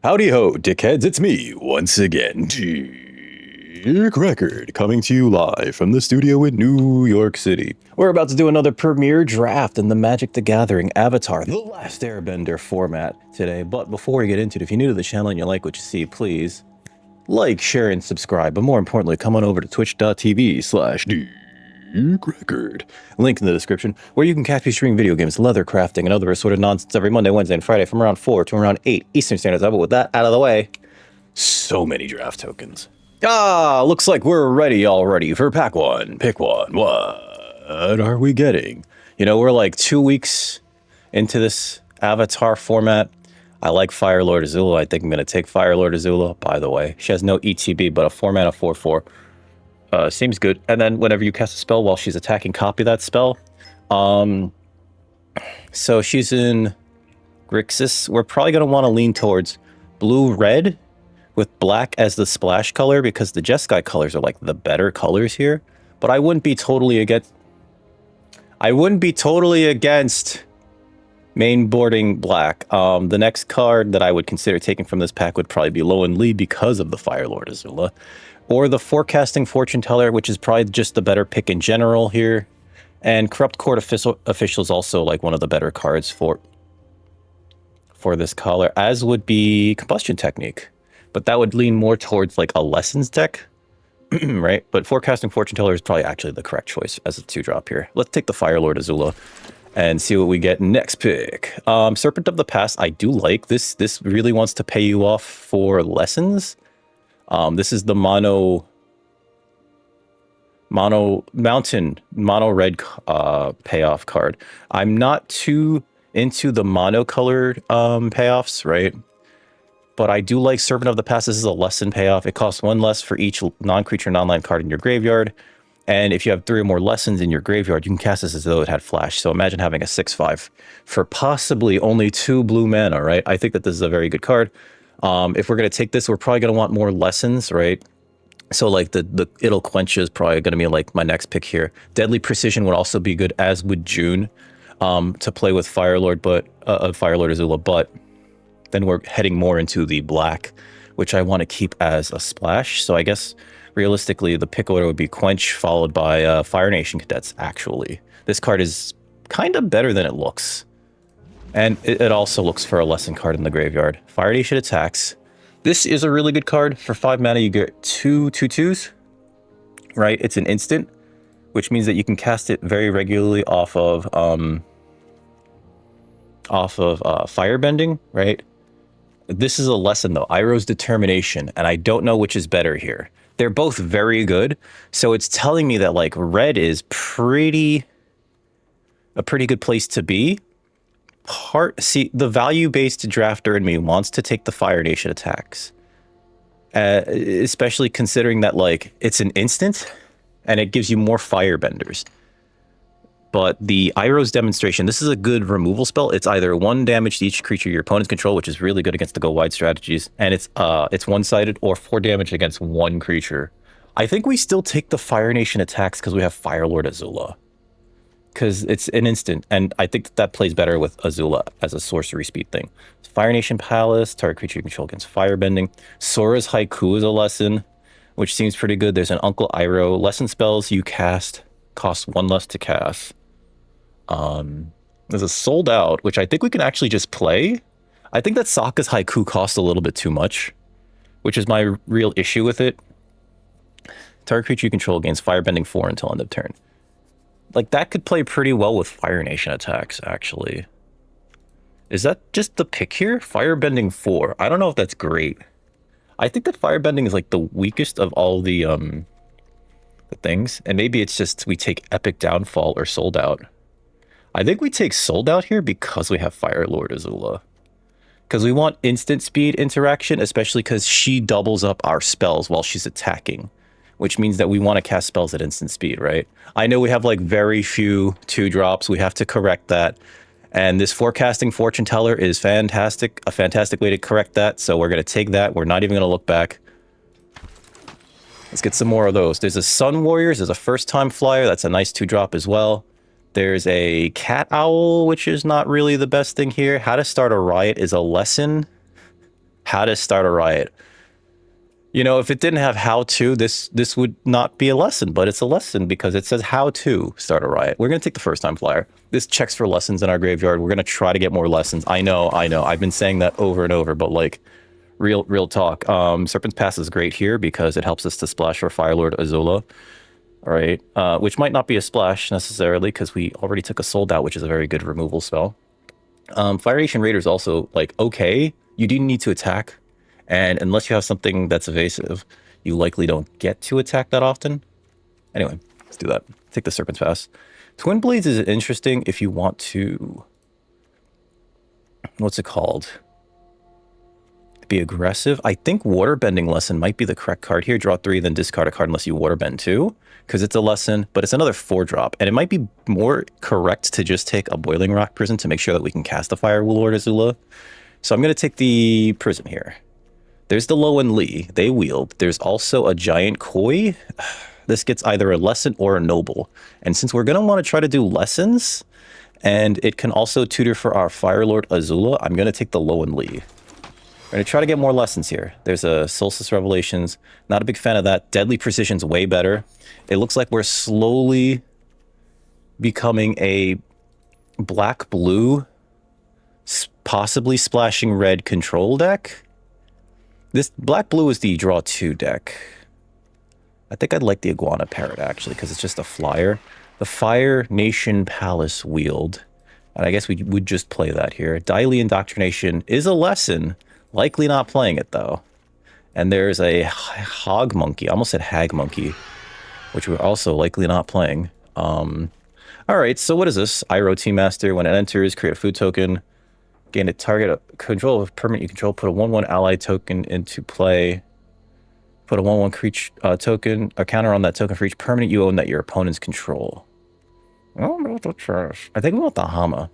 Howdy ho, dickheads, it's me, once again, Dick Record, coming to you live from the studio in New York City. We're about to do another premiere draft in the Magic the Gathering Avatar, the Last Airbender format today, but before we get into it, if you're new to the channel and you like what you see, please like, share, and subscribe, but more importantly, come on over to twitch.tv/DickRecord, link in the description, where you can catch me streaming video games, leather crafting, and other assorted nonsense every Monday, Wednesday, and Friday from around 4 to around 8 Eastern Standard Time. But with that out of the way, so many draft tokens. Looks like we're ready already for pack one. Pick one. What are we getting? You know, we're like 2 weeks into this Avatar format. I like Fire Lord Azula. I think I'm going to take Fire Lord Azula, by the way. She has no ETB, but a 4-mana 4/4. Seems good. And then whenever you cast a spell while she's attacking, copy that spell. So she's in Grixis. We're probably going to want to lean towards blue-red with black as the splash color because the Jeskai colors are like the better colors here. But I wouldn't be totally against... main boarding black. The next card that I would consider taking from this pack would probably be Low and Lee because of the Fire Lord Azula. Or the Forecasting Fortune Teller, which is probably just the better pick in general here. And Corrupt Court Official is also like one of the better cards for this color, as would be Combustion Technique. But that would lean more towards like a Lessons deck, right? But Forecasting Fortune Teller is probably actually the correct choice as a 2-drop here. Let's take the Fire Lord Azula and see what we get next pick. Serpent of the Past, I do like this. This really wants to pay you off for Lessons. This is the mono red payoff card. I'm not too into the mono colored payoffs, right? But I do like Serpent of the Past. This is a lesson payoff. It costs 1 less for each non-creature, non-land card in your graveyard. And if you have 3 or more lessons in your graveyard, you can cast this as though it had flash. So imagine having a 6/5 for possibly only 2 blue mana, right? I think that this is a very good card. If we're going to take this, we're probably going to want more lessons, right? So like the It'll Quench is probably going to be like my next pick here. Deadly Precision would also be good, as would June, to play with Fire Lord Azula. But then we're heading more into the black, which I want to keep as a splash. So I guess realistically, the pick order would be Quench followed by Fire Nation Cadets, actually. This card is kind of better than it looks. And it also looks for a lesson card in the graveyard. Fire Nation attacks. This is a really good card. For 5 mana, you get 2 2/2s, right? It's an instant, which means that you can cast it very regularly off of Firebending, right? This is a lesson, though. Iroh's Determination, and I don't know which is better here. They're both very good, so it's telling me that like red is a pretty good place to be. See, the value-based drafter in me wants to take the Fire Nation attacks, especially considering that like it's an instant and it gives you more firebenders. But the Iroh's Demonstration, this is a good removal spell. It's either 1 damage to each creature your opponents control, which is really good against the go wide strategies, and it's one-sided, or 4 damage against 1 creature. I think we still take the Fire Nation attacks because we have Fire Lord Azula, because it's an instant, and I think that plays better with Azula as a sorcery speed thing. Fire Nation Palace, target creature you control against firebending. Sora's Haiku is a lesson, which seems pretty good. There's an Uncle Iroh. Lesson spells you cast cost 1 less to cast. There's a Sold Out, which I think we can actually just play. I think that Sokka's Haiku costs a little bit too much, which is my real issue with it. Target creature you control gains Firebending 4 until end of turn. Like, that could play pretty well with Fire Nation attacks, actually. Is that just the pick here? Firebending 4. I don't know if that's great. I think that Firebending is like the weakest of all the things. And maybe it's just we take Epic Downfall or Sold Out. I think we take Sold Out here because we have Fire Lord Azula. Because we want instant speed interaction, especially because she doubles up our spells while she's attacking, which means that we want to cast spells at instant speed, right? I know we have like very few 2-drops. We have to correct that. And this Forecasting Fortune Teller is fantastic, a fantastic way to correct that. So we're going to take that. We're not even going to look back. Let's get some more of those. There's a Sun Warriors. There's a first-time flyer. That's a nice 2-drop as well. There's a Cat Owl, which is not really the best thing here. How to Start a Riot is a lesson. how to start a riot. You know, if it didn't have how to, this would not be a lesson, but it's a lesson because it says how to start a riot. We're going to take the first time flyer. This checks for lessons in our graveyard. We're going to try to get more lessons. I know. I've been saying that over and over, but like real talk. Serpent's Pass is great here because it helps us to splash for Firelord Azula. All right, which might not be a splash necessarily because we already took a Sold Out, which is a very good removal spell. Fire Nation Raider is also like, okay, you do need to attack. And unless you have something that's evasive, you likely don't get to attack that often. Anyway, let's do that. Take the Serpent's Pass. Twin Blades is interesting if you want to... What's it called? Be aggressive. I think Waterbending Lesson might be the correct card here. Draw 3, then discard a card unless you Waterbend 2. Because it's a lesson, but it's another 4-drop. And it might be more correct to just take a Boiling Rock Prison to make sure that we can cast the Fire Lord Azula. So I'm going to take the Prism here. There's the Lo and Lee. They wield. There's also a Giant Koi. This gets either a lesson or a noble. And since we're going to want to try to do lessons, and it can also tutor for our Fire Lord Azula, I'm going to take the Lo and Lee. We're going to try to get more lessons here. There's a Solstice Revelations. Not a big fan of that. Deadly Precision's way better. It looks like we're slowly becoming a black-blue, possibly splashing red control deck. This black-blue is the draw 2 deck. I think I'd like the Iguana Parrot, actually, because it's just a flyer. The Fire Nation Palace wield. And I guess we would just play that here. Daily Indoctrination is a lesson. Likely not playing it, though. And there's a Hog Monkey. I almost said Hag Monkey, which we're also likely not playing. All right, so what is this? Iroh Team Master. When it enters, create a food token. Gain a target control of permanent you control. Put a 1/1 ally token into play. Put a 1/1 creature token, a counter on that token for each permanent you own that your opponents control. Oh, I think we want the Hama.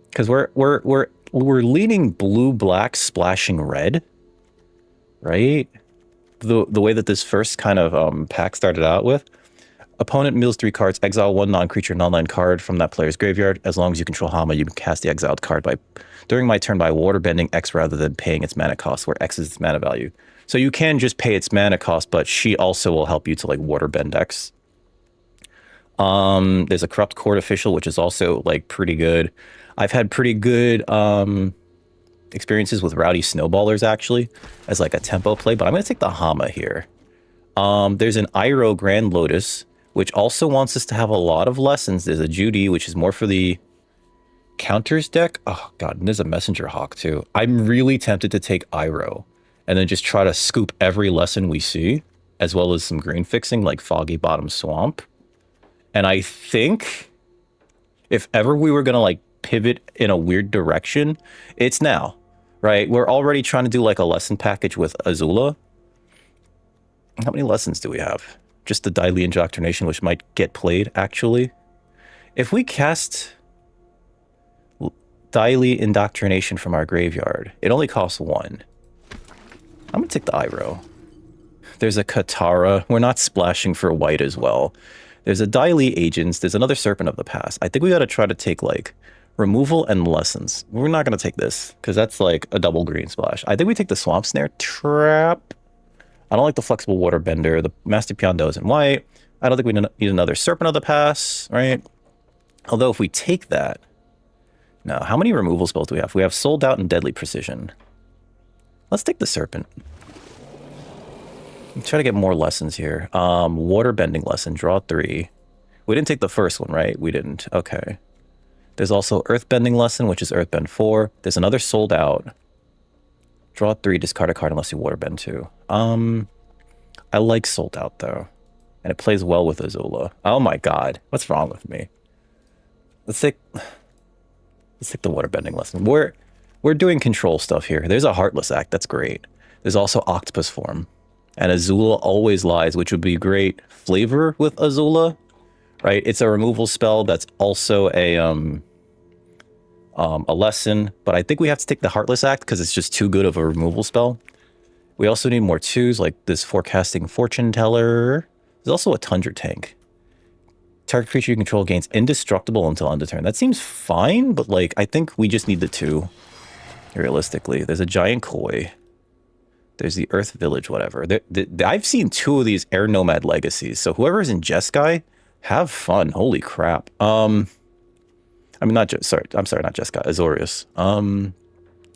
Because we're leaning blue-black splashing red, right? The way that this first kind of pack started out with. Opponent mills 3 cards, exile 1 non-creature non-land card from that player's graveyard. As long as you control Hama, you can cast the exiled card during my turn by waterbending X rather than paying its mana cost, where X is its mana value. So you can just pay its mana cost, but she also will help you to like waterbend X. There's a Corrupt Court Official, which is also like pretty good. I've had pretty good experiences with Rowdy Snowballers, actually, as like a tempo play, but I'm going to take the Hama here. There's an Iroh Grand Lotus, which also wants us to have a lot of lessons. There's a Judy, which is more for the counters deck. Oh, God, and there's a Messenger Hawk, too. I'm really tempted to take Iroh and then just try to scoop every lesson we see, as well as some green fixing, like Foggy Bottom Swamp. And I think if ever we were going to, like, pivot in a weird direction, it's now, right? We're already trying to do, like, a lesson package with Azula. How many lessons do we have? Just the Daily Indoctrination, which might get played, actually. If we cast Daily Indoctrination from our graveyard, it only costs 1. I'm going to take the Iroh. There's a Katara. We're not splashing for white as well. There's a Daily Agents. There's another Serpent of the Past. I think we got to try to take, like, removal and lessons. We're not going to take this, because that's, like, a double green splash. I think we take the Swamp Snare Trap. I don't like the Flexible Waterbender. The Master Piondo is in white. I don't think we need another Serpent of the Pass, right? Although if we take that... Now, how many removal spells do we have? We have Sold Out and Deadly Precision. Let's take the Serpent. Let's try to get more lessons here. Waterbending lesson, draw 3. We didn't take the first one, right? We didn't. Okay. There's also Earthbending lesson, which is Earthbend 4. There's another Sold Out. Draw 3, discard a card unless you waterbend 2. I like Sold Out, though. And it plays well with Azula. Oh my god. What's wrong with me? Let's take the waterbending lesson. We're doing control stuff here. There's a Heartless Act. That's great. There's also Octopus Form. And Azula Always Lies, which would be great flavor with Azula. Right? It's a removal spell that's also a lesson, but I think we have to take the Heartless Act because it's just too good of a removal spell. We also need more 2s, like this Forecasting Fortune Teller. There's also a Tundra Tank. Target creature you control gains indestructible until end of turn. That seems fine, but like I think we just need the 2. realistically. There's a giant koi. There's the Earth Village, whatever. I've seen 2 of these Air Nomad legacies. So whoever's in Jeskai, have fun. Holy crap. I mean, not just, sorry, I'm sorry, not Jeskai, Azorius.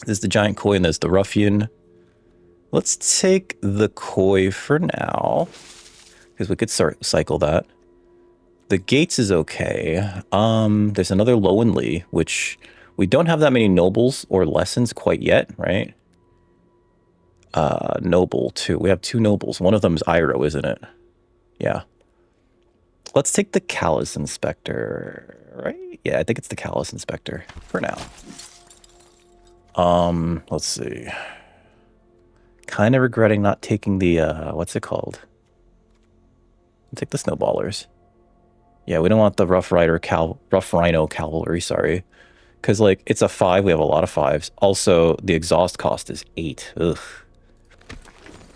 There's the giant koi and there's the ruffian. Let's take the koi for now, because we could cycle that. The gates is okay. There's another Lowen Lee, which we don't have that many nobles or lessons quite yet, right? Noble, too. We have 2 nobles. One of them is Iroh, isn't it? Yeah. Let's take the Callous Inspector, right? Yeah, I think it's the Callous Inspector for now. Let's see. Kind of regretting not taking the, what's it called? I'll take the Snowballers. Yeah, we don't want the Rough Rhino Cavalry, sorry. Because, like, it's a 5. We have a lot of 5s. Also, the exhaust cost is 8. Ugh.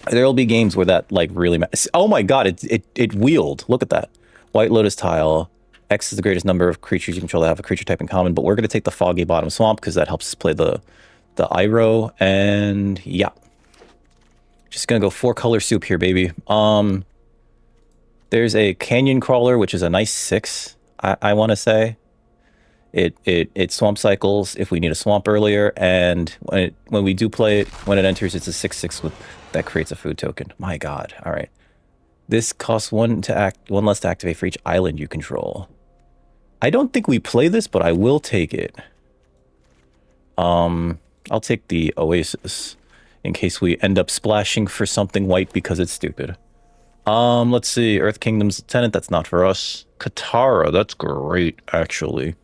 There'll be games where that, like, really matters. Oh my god, it wheeled. Look at that. White Lotus tile. X is the greatest number of creatures you control that have a creature type in common, but we're going to take the Foggy Bottom Swamp because that helps us play the Iroh, and yeah. Just going to go 4-color soup here, baby. There's a Canyon Crawler, which is a nice 6, I want to say. It swamp cycles if we need a swamp earlier, and when we do play it, when it enters, it's a 6/6 with that creates a food token. My god. All right. This costs 1 less to activate for each island you control. I don't think we play this, but I will take it. I'll take the Oasis in case we end up splashing for something white because it's stupid. Let's see. Earth Kingdom's Lieutenant, that's not for us. Katara, that's great, actually.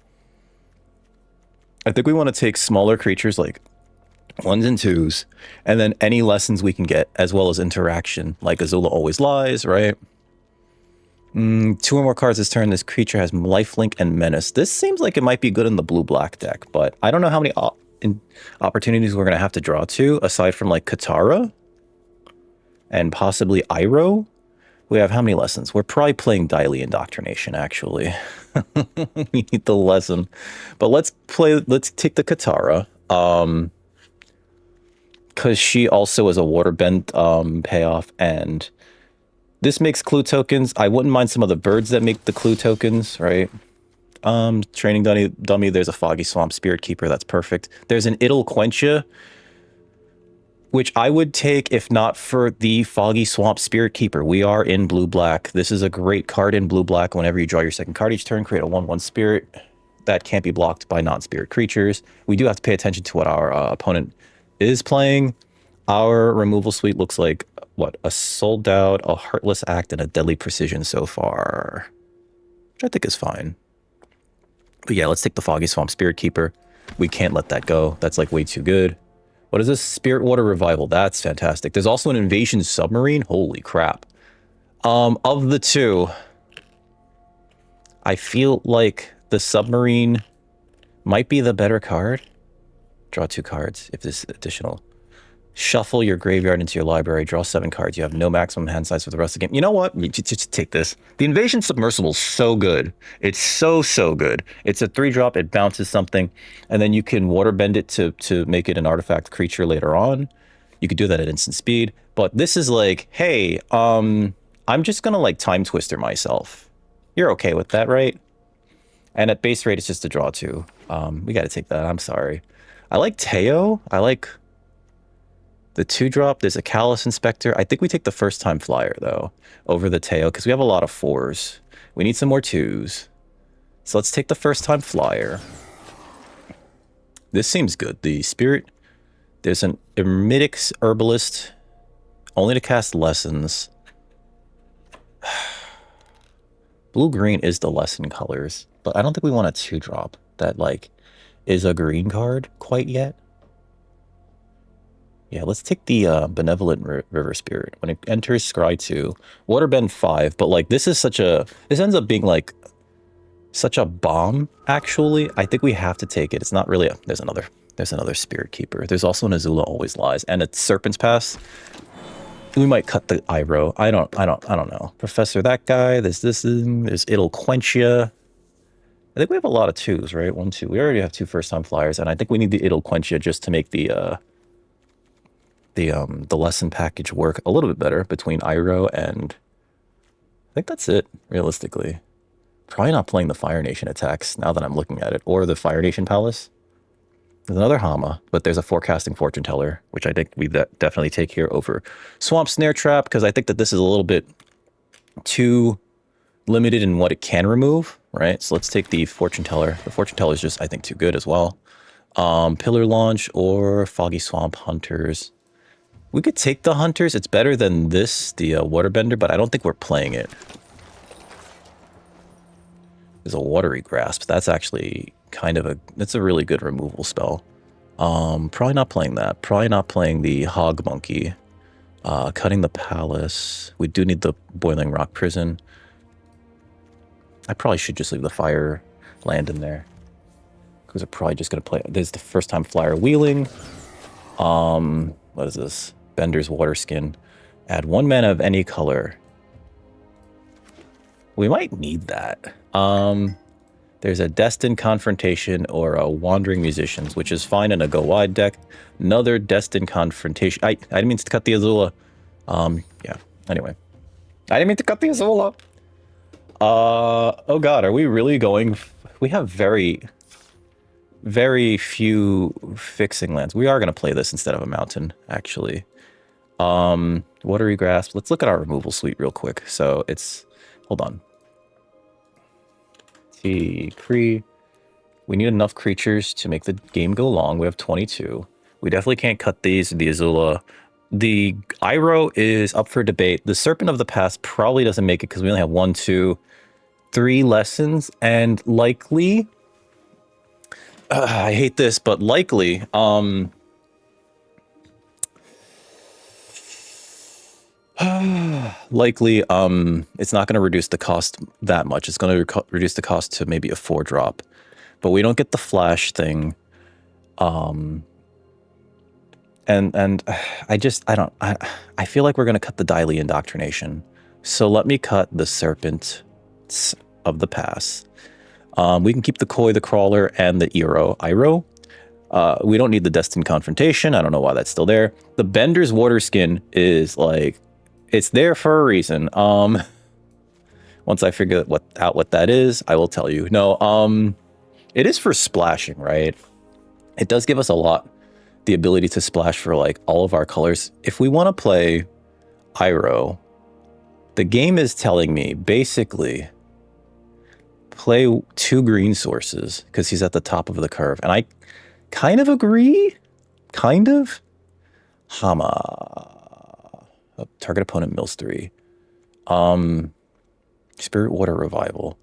I think we want to take smaller creatures like 1s and 2s, and then any lessons we can get, as well as interaction, like Azula Always Lies, right? 2 or more cards this turn. This creature has lifelink and menace. This seems like it might be good in the blue-black deck, but I don't know how many opportunities we're going to have to draw to, aside from like Katara and possibly Iroh. We have how many lessons? We're probably playing Daily Indoctrination, actually. We need the lesson. But let's take the Katara. Because she also is a waterbend payoff, and this makes clue tokens. I wouldn't mind some of the birds that make the clue tokens, right? Training dummy, there's a Foggy Swamp Spirit Keeper, that's perfect. There's an Idle Quencha, which I would take if not for the Foggy Swamp Spirit Keeper. We are in blue-black. This is a great card in blue-black. Whenever you draw your second card each turn, create a 1/1 spirit that can't be blocked by non-spirit creatures. We do have to pay attention to what our opponent is playing. Our removal suite looks like, what, a Sold Out, a Heartless Act, and a Deadly Precision so far, which I think is fine. But yeah, let's take the Foggy Swamp Spirit Keeper. We can't let that go. That's like way too good. What is this? Spirit Water Revival. That's fantastic. There's also an Invasion Submarine. Holy crap. Of the 2, I feel like the Submarine might be the better card. Draw 2 cards if this additional. Shuffle your graveyard into your library. Draw 7 cards. You have no maximum hand size for the rest of the game. You know what? Just take this. The Invasion Submersible is so good. It's so good. It's a 3-drop. It bounces something, and then you can waterbend it to make it an artifact creature later on. You could do that at instant speed. But this is like, hey, I'm just gonna like Time Twister myself. You're okay with that, right? And at base rate, it's just a draw 2. We got to take that. I'm sorry. I like Teo. I like the 2-drop. There's a Callous Inspector. I think we take the First Time Flyer, though, over the Teo, because we have a lot of 4s. We need some more 2s. So let's take the First Time Flyer. This seems good. The Spirit. There's an Ermitic Herbalist, only to cast lessons. Blue-green is the lesson colors, but I don't think we want a 2-drop that, like, is a green card quite yet. Yeah, let's take the Benevolent River Spirit. When it enters, scry 2. Waterbend 5, but like this is such a... This ends up being like such a bomb, actually. I think we have to take it. It's not really a... There's another Spirit Keeper. There's also an Azula Always Lies and a Serpent's Pass. We might cut the Iroh. I don't know. Professor that guy. There's Idle Quencha. I think we have a lot of twos, right? 1, 2. We already have 2 first-time flyers, and I think we need the It'll Quench Ya just to make the lesson package work a little bit better between Iroh and I think that's it, realistically. Probably not playing the Fire Nation attacks now that I'm looking at it, or the Fire Nation Palace. There's another Hama, but there's a Forecasting Fortune Teller, which I think we definitely take here over Swamp Snare Trap, because I think that this is a little bit too limited in what it can remove, right? So let's take the Fortune Teller. The Fortune Teller is just, I think, too good as well. Pillar Launch or Foggy Swamp Hunters. We could take the Hunters. It's better than this, the Waterbender, but I don't think we're playing it. There's a Watery Grasp. That's actually kind of that's a really good removal spell. Probably not playing that. Probably not playing the Hog Monkey. Cutting the Palace. We do need the Boiling Rock Prison. I probably should just leave the Fire Land in there, because we're probably just going to play. This is the first time flyer Wheeling. What is this? Bender's Water Skin. Add 1 mana of any color. We might need that. There's a Destined Confrontation or a Wandering Musicians, which is fine in a Go Wide deck. Another Destined Confrontation. I didn't mean to cut the Azula. Yeah, anyway. I didn't mean to cut the Azula. Oh god, are we really going... We have very few fixing lands. We are going to play this instead of a mountain, actually. Watery Grasp. Let's look at our removal suite real quick. So it's... Hold on. Cree. We need enough creatures to make the game go long. We have 22. We definitely can't cut these. The Azula. The Iroh is up for debate. The Serpent of the Past probably doesn't make it because we only have 1, 2, 3 lessons. And likely... I hate this, but likely... likely, it's not going to reduce the cost that much. It's going to reduce the cost to maybe a 4-drop. But we don't get the flash thing. And I feel like we're going to cut the Daily Indoctrination. So let me cut the Serpent of the Past. We can keep the Koi, the Crawler, and the Iroh. We don't need the Destined Confrontation. I don't know why that's still there. The Bender's Water Skin is like... It's there for a reason. Once I figure out what that is, I will tell you. No, it is for splashing, right? It does give us a lot, the ability to splash for like all of our colors. If we want to play Iroh, the game is telling me basically play 2 green sources because he's at the top of the curve. And I kind of agree. Kind of. Hama. Target opponent mills 3. Spirit Water Revival.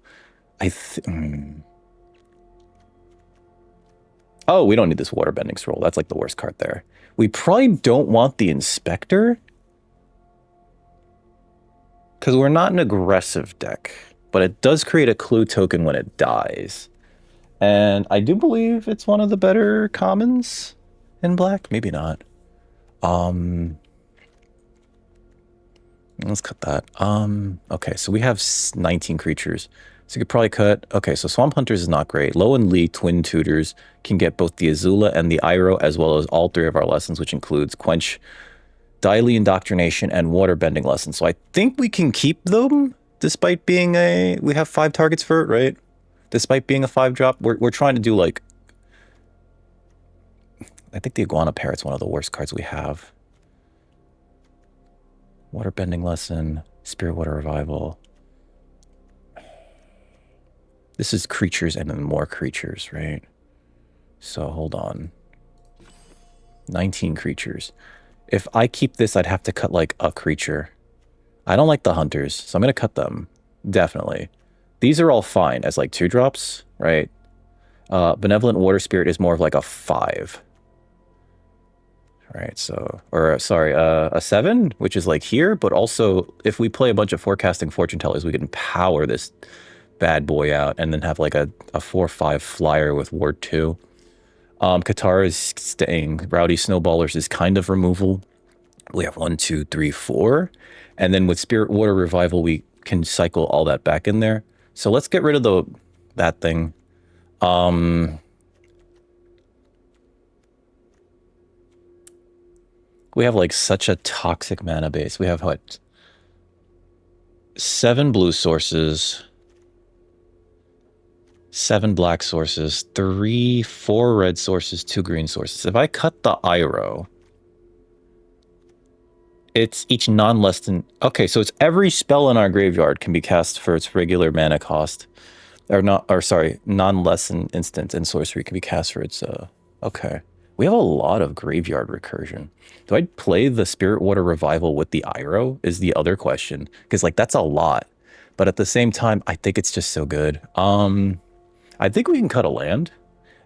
Oh, we don't need this Waterbending Scroll. That's like the worst card there. We probably don't want the Inspector, because we're not an aggressive deck, but it does create a clue token when it dies. And I do believe it's one of the better commons in black. Maybe not. Let's cut that. Okay, so we have 19 creatures. So you could probably cut... Okay, so Swamp Hunters is not great. Lo and Lee, Twin Tutors, can get both the Azula and the Iroh, as well as all 3 of our lessons, which includes Quench, Daily Indoctrination, and Waterbending lessons. So I think we can keep them, despite being a... We have 5 targets for it, right? Despite being a 5-drop. We're trying to do, like... I think the Iguana Parrot's one of the worst cards we have. Waterbending Lesson, Spirit Water Revival. This is creatures and then more creatures, right? So hold on. 19 creatures. If I keep this, I'd have to cut like a creature. I don't like the Hunters, so I'm going to cut them. Definitely. These are all fine as like 2-drops, right? Benevolent Water Spirit is more of like a 5. Right, so, or sorry, a 7, which is like here, but also if we play a bunch of Forecasting Fortune Tellers, we can power this bad boy out and then have like a 4/5 flyer with Ward 2. Qatar is staying. Rowdy Snowballers is kind of removal. We have 1, 2, 3, 4. And then with Spirit Water Revival, we can cycle all that back in there. So let's get rid of that thing. We have like such a toxic mana base. We have what? 7 blue sources, 7 black sources, 4 red sources, 2 green sources. If I cut the Iroh, it's each non-less than... Okay, so it's every spell in our graveyard can be cast for its regular mana cost. Sorry, non-less than instant, and sorcery can be cast for its... Okay. We have a lot of graveyard recursion. Do I play the Spirit Water Revival with the Iroh is the other question. Because, like, that's a lot. But at the same time, I think it's just so good. I think we can cut a land.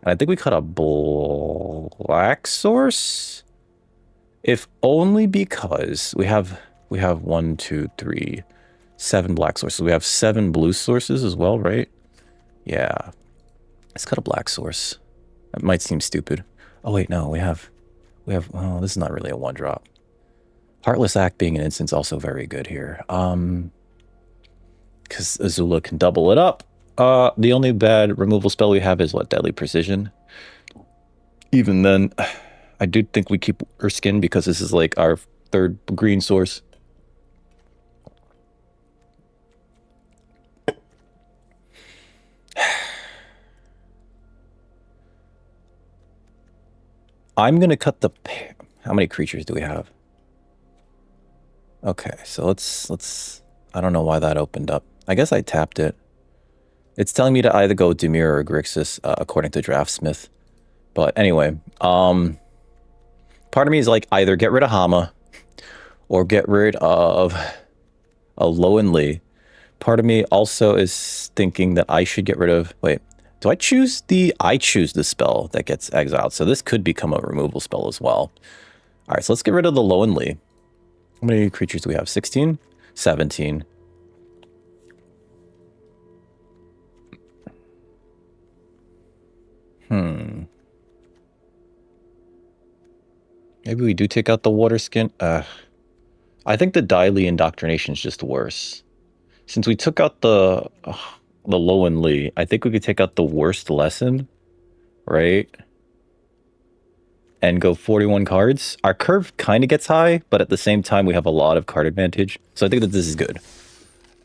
And I think we cut a black source. If only because we have 1, 2, 3, 7 black sources. We have 7 blue sources as well, right? Yeah. Let's cut a black source. That might seem stupid. Oh wait, no, we have oh, this is not really a 1-drop. Heartless Act being an instance also very good here. Because Azula can double it up. The only bad removal spell we have is what, Deadly Precision. Even then, I do think we keep Erskine because this is like our 3rd green source. I'm gonna cut the... How many creatures do we have? Okay, so let's... I don't know why that opened up. I guess I tapped it. It's telling me to either go Dimir or Grixis, according to Draftsmith. But anyway, part of me is like either get rid of Hama or get rid of a Lowen Lee. Part of me also is thinking that I should get rid of... Wait, do I choose the... I choose the spell that gets exiled. So this could become a removal spell as well. All right, so let's get rid of the Lowen Lee. How many creatures do we have? 16? 17. Maybe we do take out the water skin. I think the Daily Indoctrination is just worse. Since we took out the Lowen Lee, I think we could take out the worst lesson, right? And go 41 cards. Our curve kind of gets high, but at the same time, we have a lot of card advantage. So I think that this is good.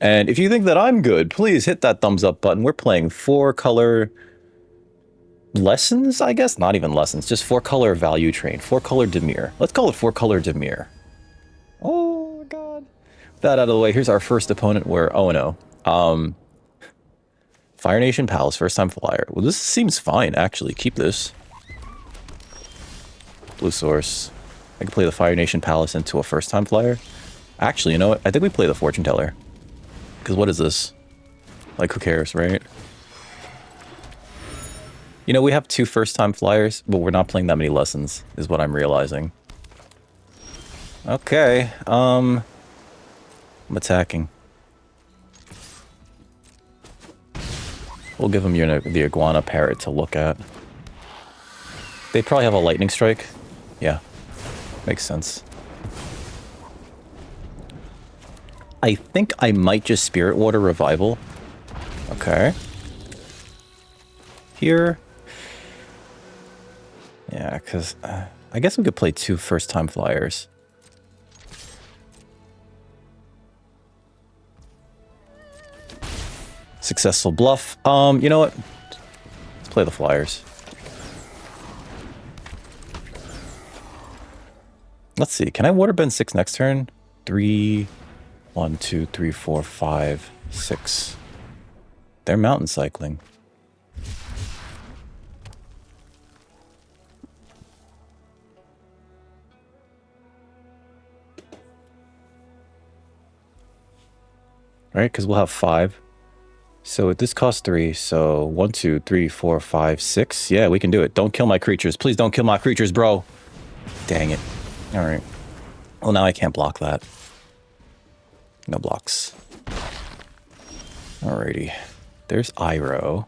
And if you think that I'm good, please hit that thumbs up button. We're playing 4-color lessons, I guess? Not even lessons, just 4-color value train. 4-color Dimir. Let's call it 4-color Dimir. Oh, God. With that out of the way, here's our first opponent. We're 0-0. Fire Nation Palace, first time flyer. Well, this seems fine, actually. Keep this. Blue source. I can play the Fire Nation Palace into a first time flyer. Actually, you know what? I think we play the Fortune Teller. Because what is this? Like, who cares, right? You know, we have 2 first time flyers, but we're not playing that many lessons, is what I'm realizing. Okay, I'm attacking. We'll give them the Iguana Parrot to look at. They probably have a Lightning Strike. Yeah, makes sense. I think I might just Spirit Water Revival. Okay. Here. Yeah, because I guess we could play 2 first-time flyers. Successful bluff. You know what? Let's play the flyers. Let's see. Can I Waterbend 6 next turn? 3, 1, 2, 3, 4, 5, 6. They're mountain cycling. Right, because we'll have 5. So this costs 3. So 1, 2, 3, 4, 5, 6. Yeah, we can do it. Don't kill my creatures. Please don't kill my creatures, bro. Dang it. All right. Well, now I can't block that. No blocks. Alrighty. There's Iroh.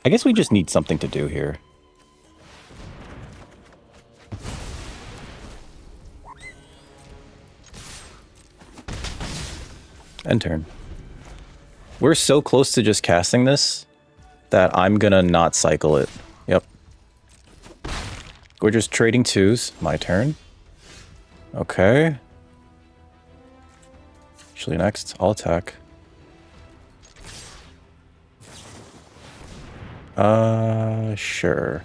I guess we just need something to do here. End turn. We're so close to just casting this that I'm gonna not cycle it. Yep. We're just trading 2s. My turn. Okay. Actually, next, I'll attack. Sure.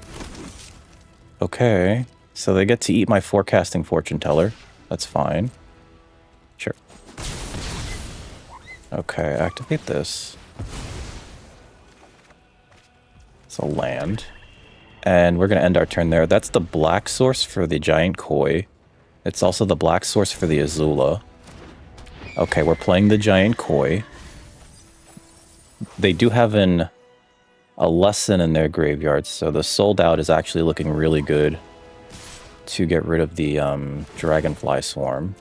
Okay. So they get to eat my forecasting fortune teller. That's fine. Sure. Okay, activate this. It's a land. And we're going to end our turn there. That's the black source for the giant koi. It's also the black source for the Azula. Okay, we're playing the giant koi. They do have a lesson in their graveyards, so the sold out is actually looking really good to get rid of the dragonfly swarm.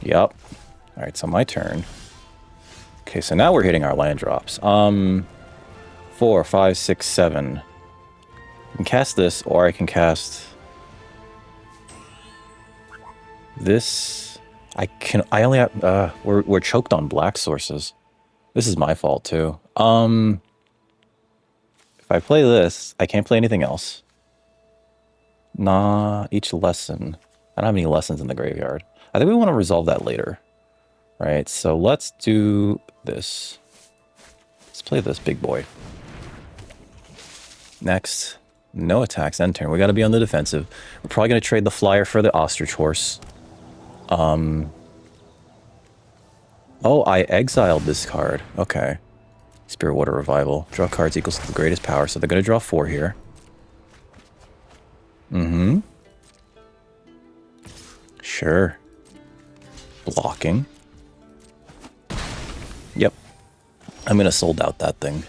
Yep. Alright, so my turn. Okay, so now we're hitting our land drops. 4, 5, 6, 7. I can cast this, or I can cast this. I only have, we're choked on black sources. This is my fault too. If I play this, I can't play anything else. Nah, each lesson. I don't have any lessons in the graveyard. I think we want to resolve that later. Right, so let's do this. Let's play this big boy. Next, no attacks, end turn. We got to be on the defensive. We're probably going to trade the flyer for the ostrich horse. Oh, I exiled this card. Okay. Spirit Water Revival. Draw cards equals to the greatest power, so they're going to draw 4 here. Mm-hmm. Sure. Blocking. Yep. I'm going to sold out that thing.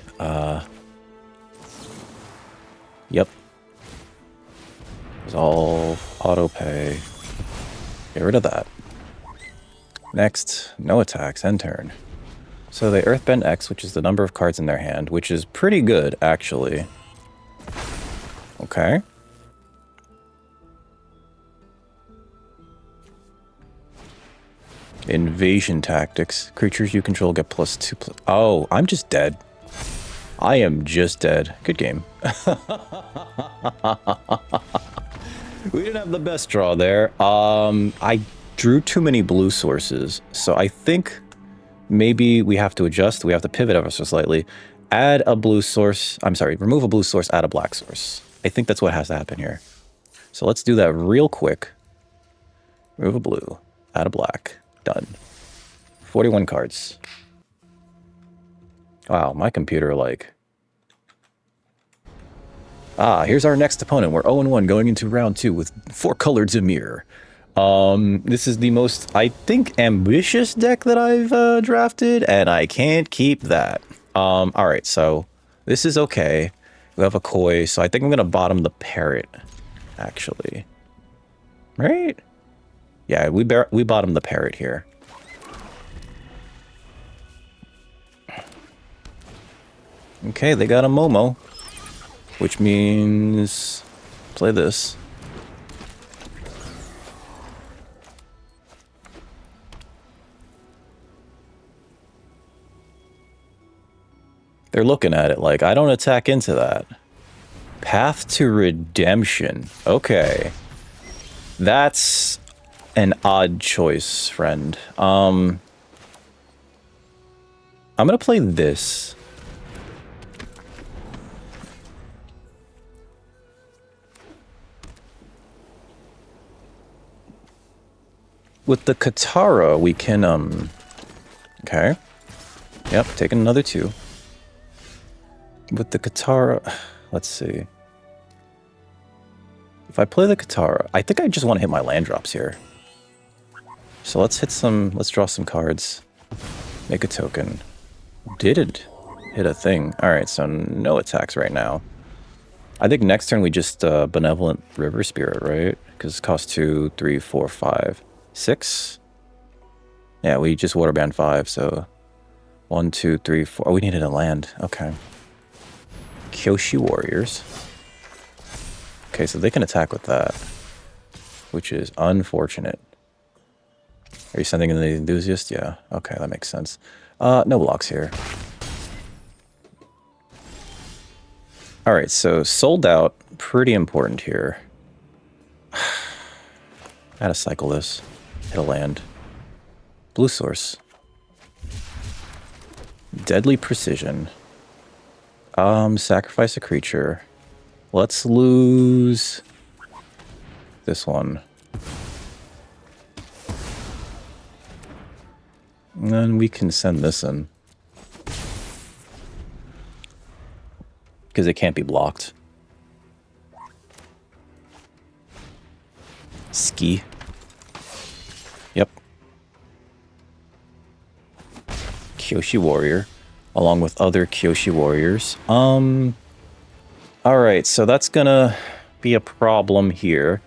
Yep. Resolve. Auto pay. Get rid of that. Next, no attacks, end turn. So they Earthbend X, which is the number of cards in their hand, which is pretty good, actually. Okay. Invasion tactics. Creatures you control get +2. Oh, I'm just dead. I am just dead. Good game. We didn't have the best draw there. I drew too many blue sources, so I think maybe we have to adjust. We have to pivot ever so slightly. Add a blue source. I'm sorry, remove a blue source, add a black source. I think that's what has to happen here. So let's do that real quick. Remove a blue, add a black. Done. 41 cards. Wow, my computer, like... Ah, here's our next opponent. We're 0-1 going into round 2 with 4-colored Zamir. This is the most, I think, ambitious deck that I've drafted, and I can't keep that. Alright, so this is okay. We have a koi, so I think I'm going to bottom the parrot, actually. Right? Yeah, we bottom the parrot here. Okay, they got a Momo, which means play this. They're looking at it like, I don't attack into that. Path to Redemption. Okay. That's an odd choice, friend. I'm gonna play this. With the Katara, we can, okay. Yep, taking another 2. With the Katara, let's see. If I play the Katara, I think I just want to hit my land drops here. So let's draw some cards. Make a token. Didn't hit a thing. Alright, so no attacks right now. I think next turn we just Benevolent River Spirit, right? Because it costs 2, 3, 4, 5, 6. Yeah, we just Waterband 5, so 1, 2, 3, 4. Oh, we needed a land. Okay. Kyoshi Warriors. Okay, so they can attack with that. which is unfortunate. Are you sending in the enthusiast? Yeah. Okay, that makes sense. No blocks here. All right, so sold out. Pretty important here. Gotta cycle this. Hit a land. Blue source. Deadly precision. Sacrifice a creature. Let's lose this one. And then we can send this in. Because it can't be blocked. Ski. Yep. Kyoshi Warrior. Along with other Kyoshi Warriors. Alright, so that's gonna be a problem here.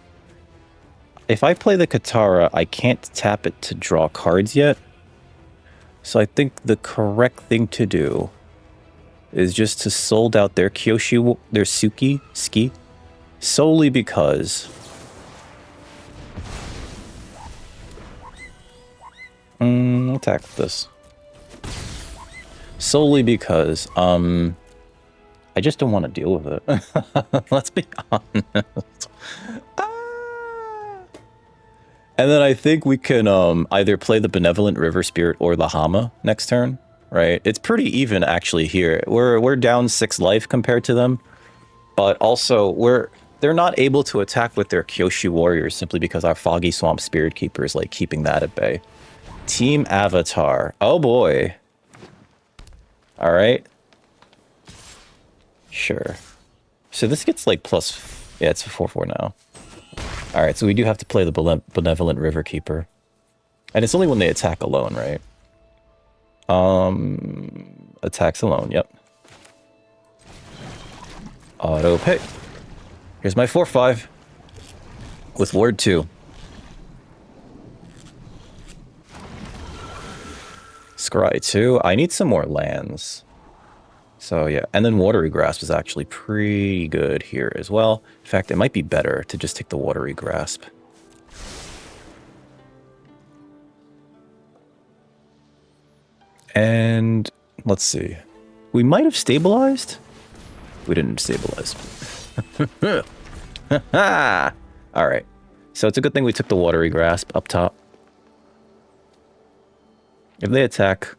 If I play the Katara, I can't tap it to draw cards yet. So I think the correct thing to do is just to sold out their Kyoshi, their Ski, solely because attack with this. Solely because I just don't want to deal with it. Let's be honest. And then I think we can either play the Benevolent River Spirit or the Hama next turn, right? It's pretty even actually here. We're down 6 life compared to them, but also they're not able to attack with their Kyoshi Warriors simply because our Foggy Swamp Spirit Keeper is like keeping that at bay. Team Avatar. Oh boy. All right. Sure. So this gets like plus, yeah, it's a 4/4 now. All right, so we do have to play the Benevolent River Keeper. And it's only when they attack alone, right? Attacks alone, yep. Auto pay. Here's my 4/5 with Ward 2. Scry 2. I need some more lands. So yeah, and then Watery Grasp is actually pretty good here as well. In fact, it might be better to just take the Watery Grasp. And let's see. We might have stabilized. We didn't stabilize. All right. So it's a good thing we took the Watery Grasp up top. If they attack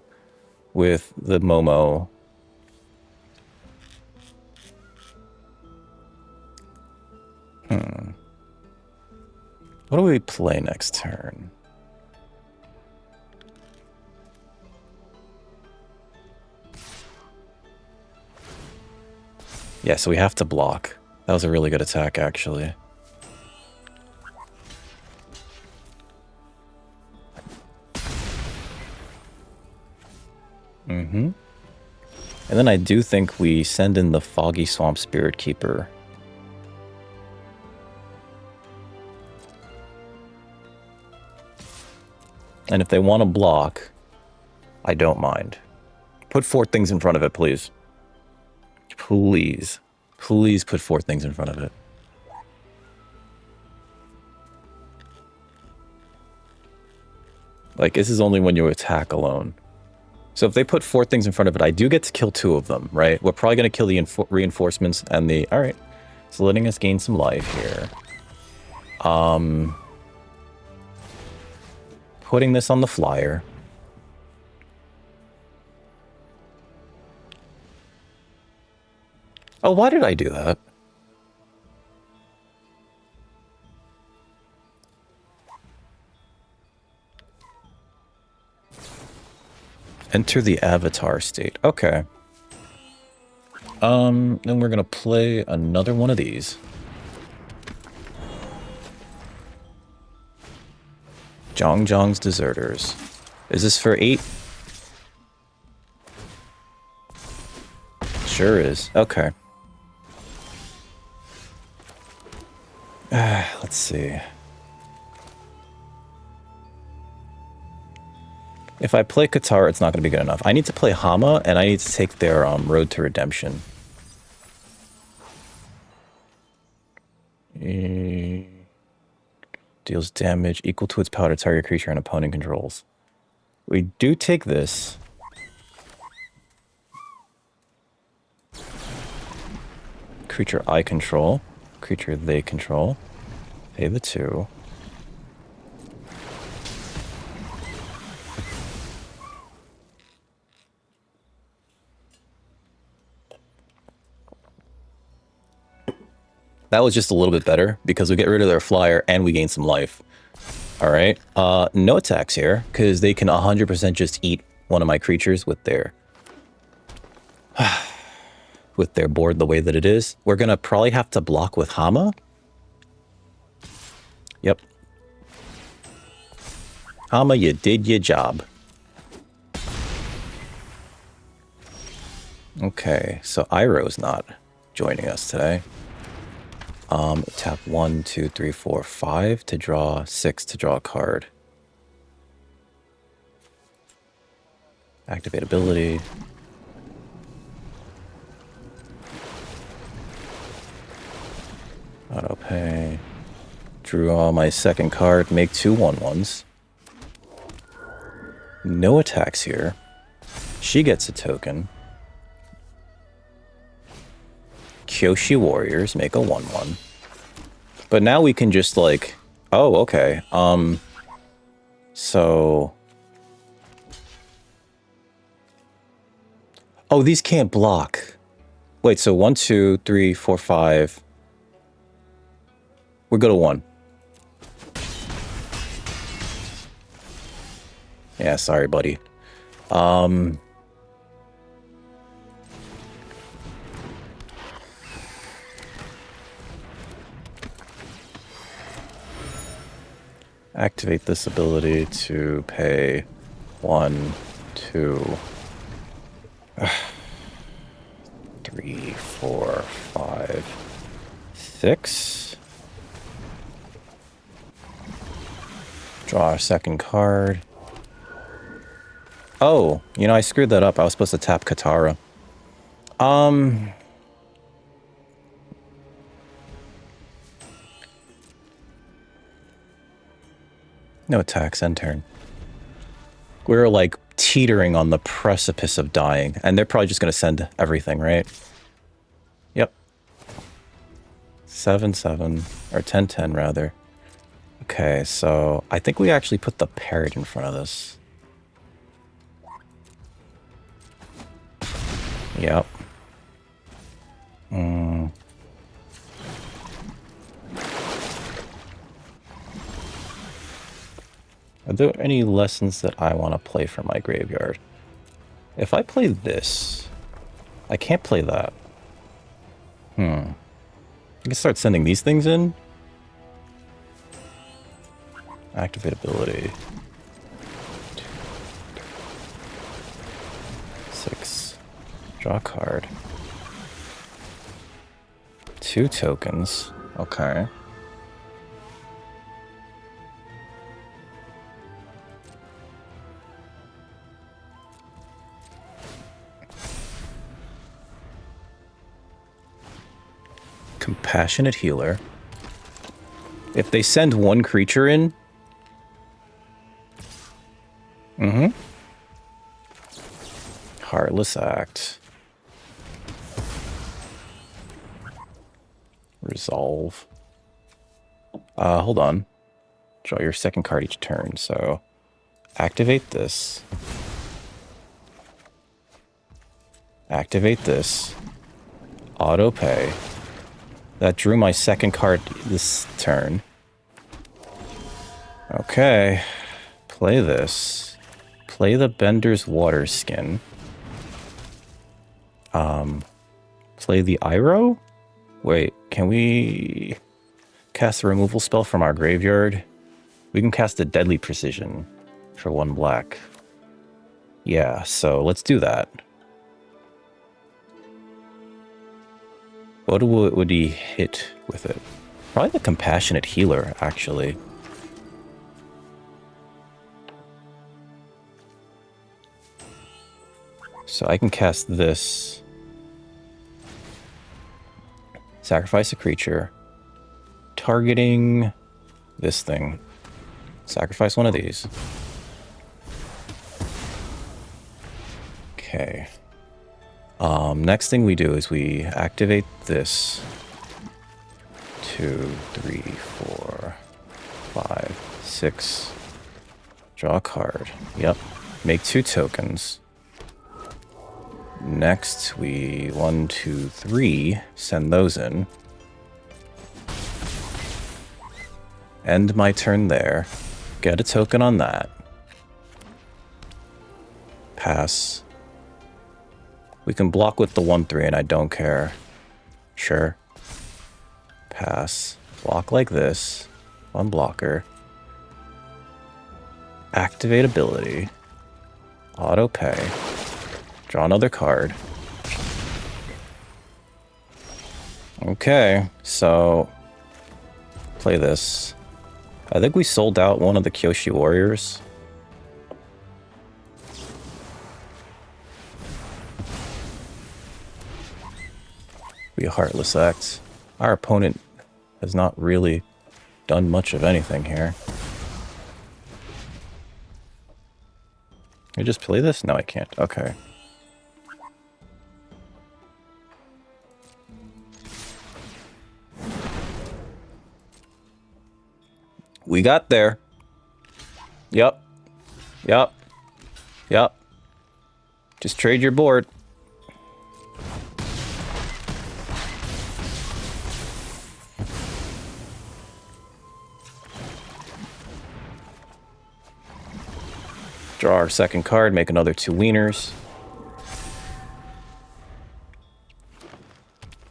with the Momo, what do we play next turn? Yeah, so we have to block. That was a really good attack, actually. And then I do think we send in the Foggy Swamp Spirit Keeper. And if they want to block, I don't mind. Put 4 things in front of it, please. Please. Please put 4 things in front of it. Like, this is only when you attack alone. So if they put 4 things in front of it, I do get to kill 2 of them, right? We're probably going to kill the reinforcements and the... Alright. So letting us gain some life here. Putting this on the flyer. Oh, why did I do that? Enter the avatar state. Okay. Then we're gonna play another one of these. Zhong's Deserters. Is this for 8? Sure is. Okay. Let's see. If I play Katara, it's not going to be good enough. I need to play Hama, and I need to take their Road to Redemption. Deals damage equal to its power to target creature and opponent controls. We do take this. Creature I control. Creature they control. Pay the 2. That was just a little bit better because we get rid of their flyer and we gain some life. All right. No attacks here because they can 100% just eat one of my creatures with their board the way that it is. We're going to probably have to block with Hama. Yep. Hama, you did your job. Okay, so Iroh's not joining us today. Tap 1, 2, 3, 4, 5 to draw 6 to draw a card. Activate ability. Auto pay. Draw my second card. Make 2 1/1s. No attacks here. She gets a token. Kyoshi Warriors make a 1/1. But now we can just like, oh, okay. So, oh, these can't block. Wait, so 1, 2, 3, 4, 5. We go to 1. Yeah, sorry, buddy. Activate this ability to pay 1, 2, 3, 4, 5, 6. Draw a second card. Oh, you know, I screwed that up. I was supposed to tap Katara. No attacks, end turn. We're like teetering on the precipice of dying, and they're probably just going to send everything, right? Yep. 7/7, or 10/10 rather. Okay, so I think we actually put the parrot in front of this. Yep. Are there any lessons that I want to play from my graveyard? If I play this, I can't play that. I can start sending these things in. Activate ability. 6. Draw a card. 2 tokens. Okay. Compassionate Healer. If they send one creature in... Heartless Act. Resolve. Hold on. Draw your second card each turn, so... Activate this. Activate this. Auto pay. That drew my second card this turn. Okay. Play this. Play the Bender's Water Skin. Play the Iroh? Wait, can we cast a removal spell from our graveyard? We can cast a Deadly Precision for 1 black. Yeah, so let's do that. What would he hit with it? Probably the Compassionate Healer, actually. So I can cast this. Sacrifice a creature. Targeting this thing. Sacrifice one of these. Okay. Next thing we do is we activate this. 2, 3, 4, 5, 6. Draw a card. Yep. Make 2 tokens. Next, we 1, 2, 3 send those in. End my turn there. Get a token on that. Pass. We can block with the 1, 3 and I don't care. Sure. Pass. Block like this. 1 blocker. Activate ability. Auto pay. Draw another card. Okay, so play this. I think we sold out one of the Kyoshi Warriors. We Heartless Act. Our opponent has not really done much of anything here. Can I just play this? No, I can't. Okay. We got there. Yep. Yep. Yep. Just trade your board. Draw our second card, make another 2 wieners.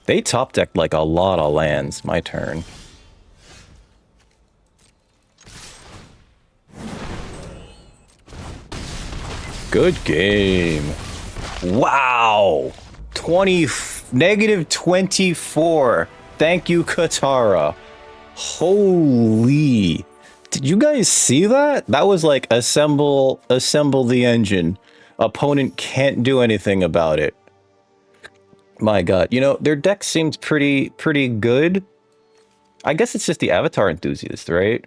They top decked like a lot of lands. My turn. Good game. Wow. Negative 24. Thank you, Katara. Holy. Did you guys see that? That was like assemble the engine. Opponent can't do anything about it. My god. You know, their deck seems pretty good. I guess it's just the Avatar Enthusiast, right?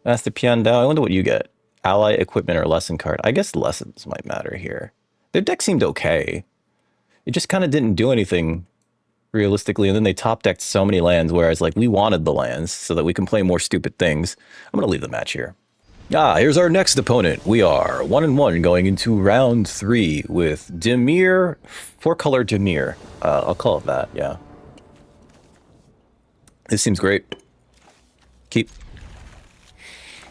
That's the Piandao. I wonder what you get. Ally, equipment, or lesson card. I guess lessons might matter here. Their deck seemed okay. It just kind of didn't do anything realistically, and then they top decked so many lands, whereas like we wanted the lands so that we can play more stupid things. I'm gonna leave the match here. Here's our next opponent. We are 1-1 going into round 3 with Dimir, 4-color Dimir. I'll call it that, yeah. This seems great.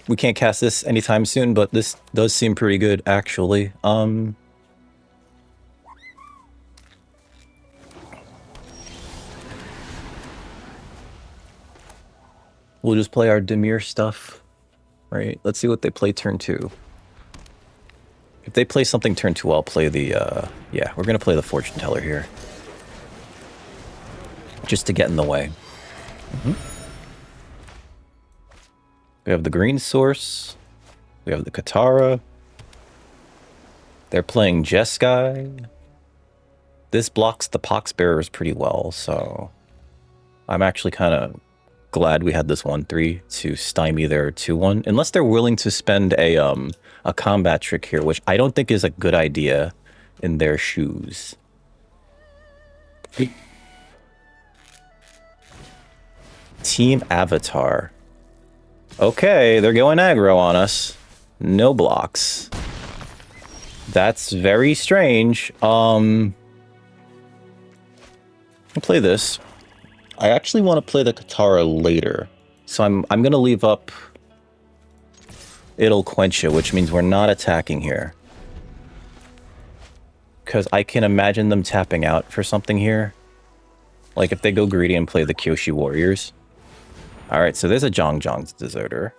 We can't cast this anytime soon, but this does seem pretty good, actually. We'll just play our Dimir stuff, right? Let's see what they play turn 2. If they play something turn 2, I'll play the, yeah, we're going to play the Fortune Teller here. Just to get in the way. We have the green source. We have the Katara. They're playing Jeskai. This blocks the Poxbearers pretty well, so I'm actually kind of glad we had this 1-3 to stymie their 2-1. Unless they're willing to spend a combat trick here, which I don't think is a good idea in their shoes. Team Avatar. Okay, they're going aggro on us. No blocks. That's very strange. I'll play this. I actually want to play the Katara later. So I'm going to leave up It'll Quench It, which means we're not attacking here. Because I can imagine them tapping out for something here. Like if they go greedy and play the Kyoshi Warriors. Alright, so there's a Zhang's Deserter.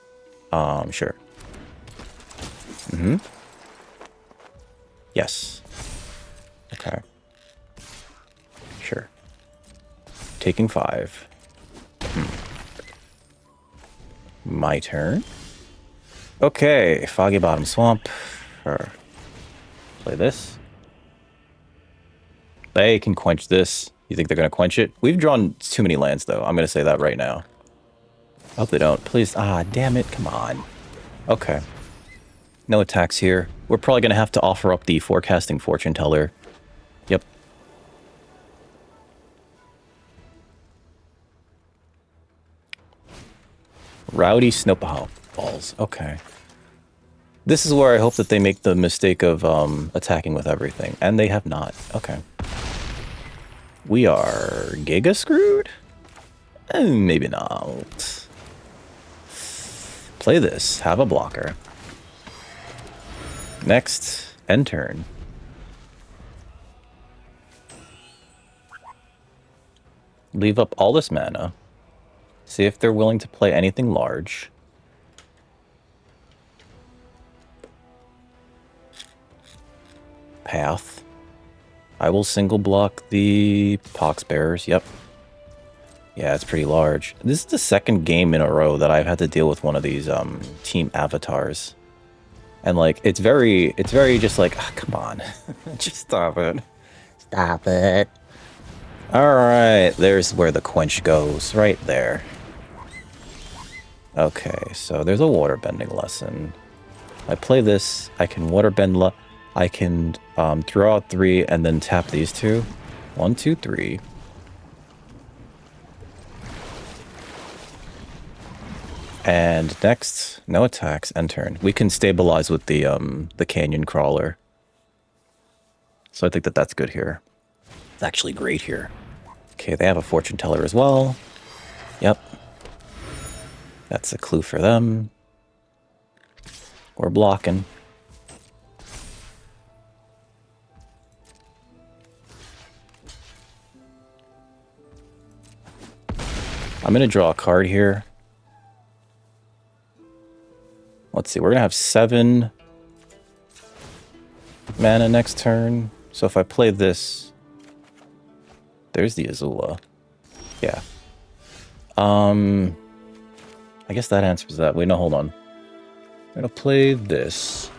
Sure. Yes. Okay. Sure. Taking 5. My turn. Okay, Foggy Bottom Swamp. Sure. Play this. They can quench this. You think they're going to quench it? We've drawn too many lands, though. I'm going to say that right now. I hope they don't. Please. Ah, damn it. Come on. Okay. No attacks here. We're probably going to have to offer up the forecasting fortune teller. Yep. Rowdy Snowball balls. Okay. This is where I hope that they make the mistake of attacking with everything. And they have not. Okay. We are giga screwed? Maybe not. Play this. Have a blocker. Next. End turn. Leave up all this mana. See if they're willing to play anything large. Path. I will single block the Pox Bearers. Yep. Yeah, it's pretty large. This is the second game in a row that I've had to deal with one of these team avatars. And like it's very just like, oh, come on. Just stop it. Stop it. Alright, there's where the quench goes. Right there. Okay, so there's a waterbending lesson. I play this, I can waterbend, I can throw out 3 and then tap these 2. 1, 2, 3. And next, no attacks, end turn. We can stabilize with the canyon crawler. So I think that that's good here. It's actually great here. Okay, they have a fortune teller as well. Yep. That's a clue for them. We're blocking. I'm going to draw a card here. Let's see, we're going to have 7 mana next turn. So if I play this, there's the Azula. Yeah. I guess that answers that. Wait, no, hold on. I'm going to play this.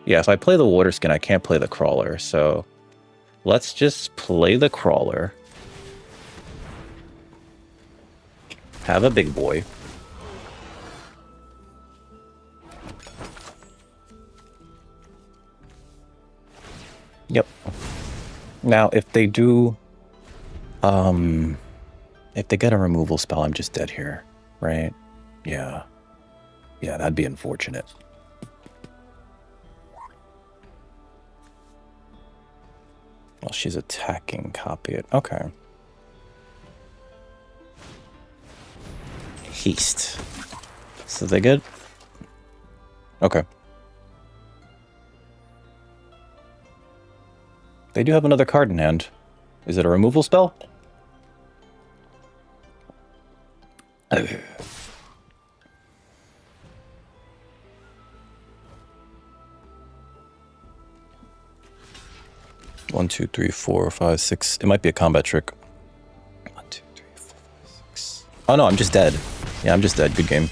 Yeah, if I play the water skin, I can't play the crawler. So let's just play the crawler. Have a big boy. Yep. Now, if they do, if they get a removal spell, I'm just dead here, right? Yeah. Yeah, that'd be unfortunate. Well, she's attacking, copy it. Okay. Haste. So they good? Okay. They do have another card in hand. Is it a removal spell? One, two, three, 4, 5, 6. It might be a combat trick. 1, 2, 3, 4, 5, 6. Oh no, I'm just dead. Yeah, I'm just dead. Good game.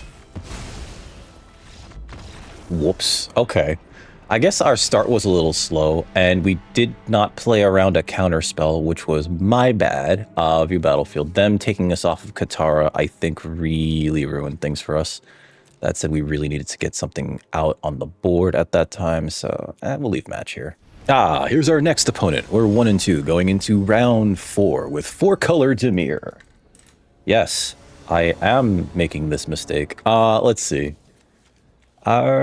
Whoops. Okay. I guess our start was a little slow, and we did not play around a counter spell, which was my bad. View battlefield. Them taking us off of Katara, I think, really ruined things for us. That said, we really needed to get something out on the board at that time, so we'll leave match here. Ah, here's our next opponent. We're 1 and 2, going into round 4 with 4-color Dimir. Yes, I am making this mistake. Let's see. I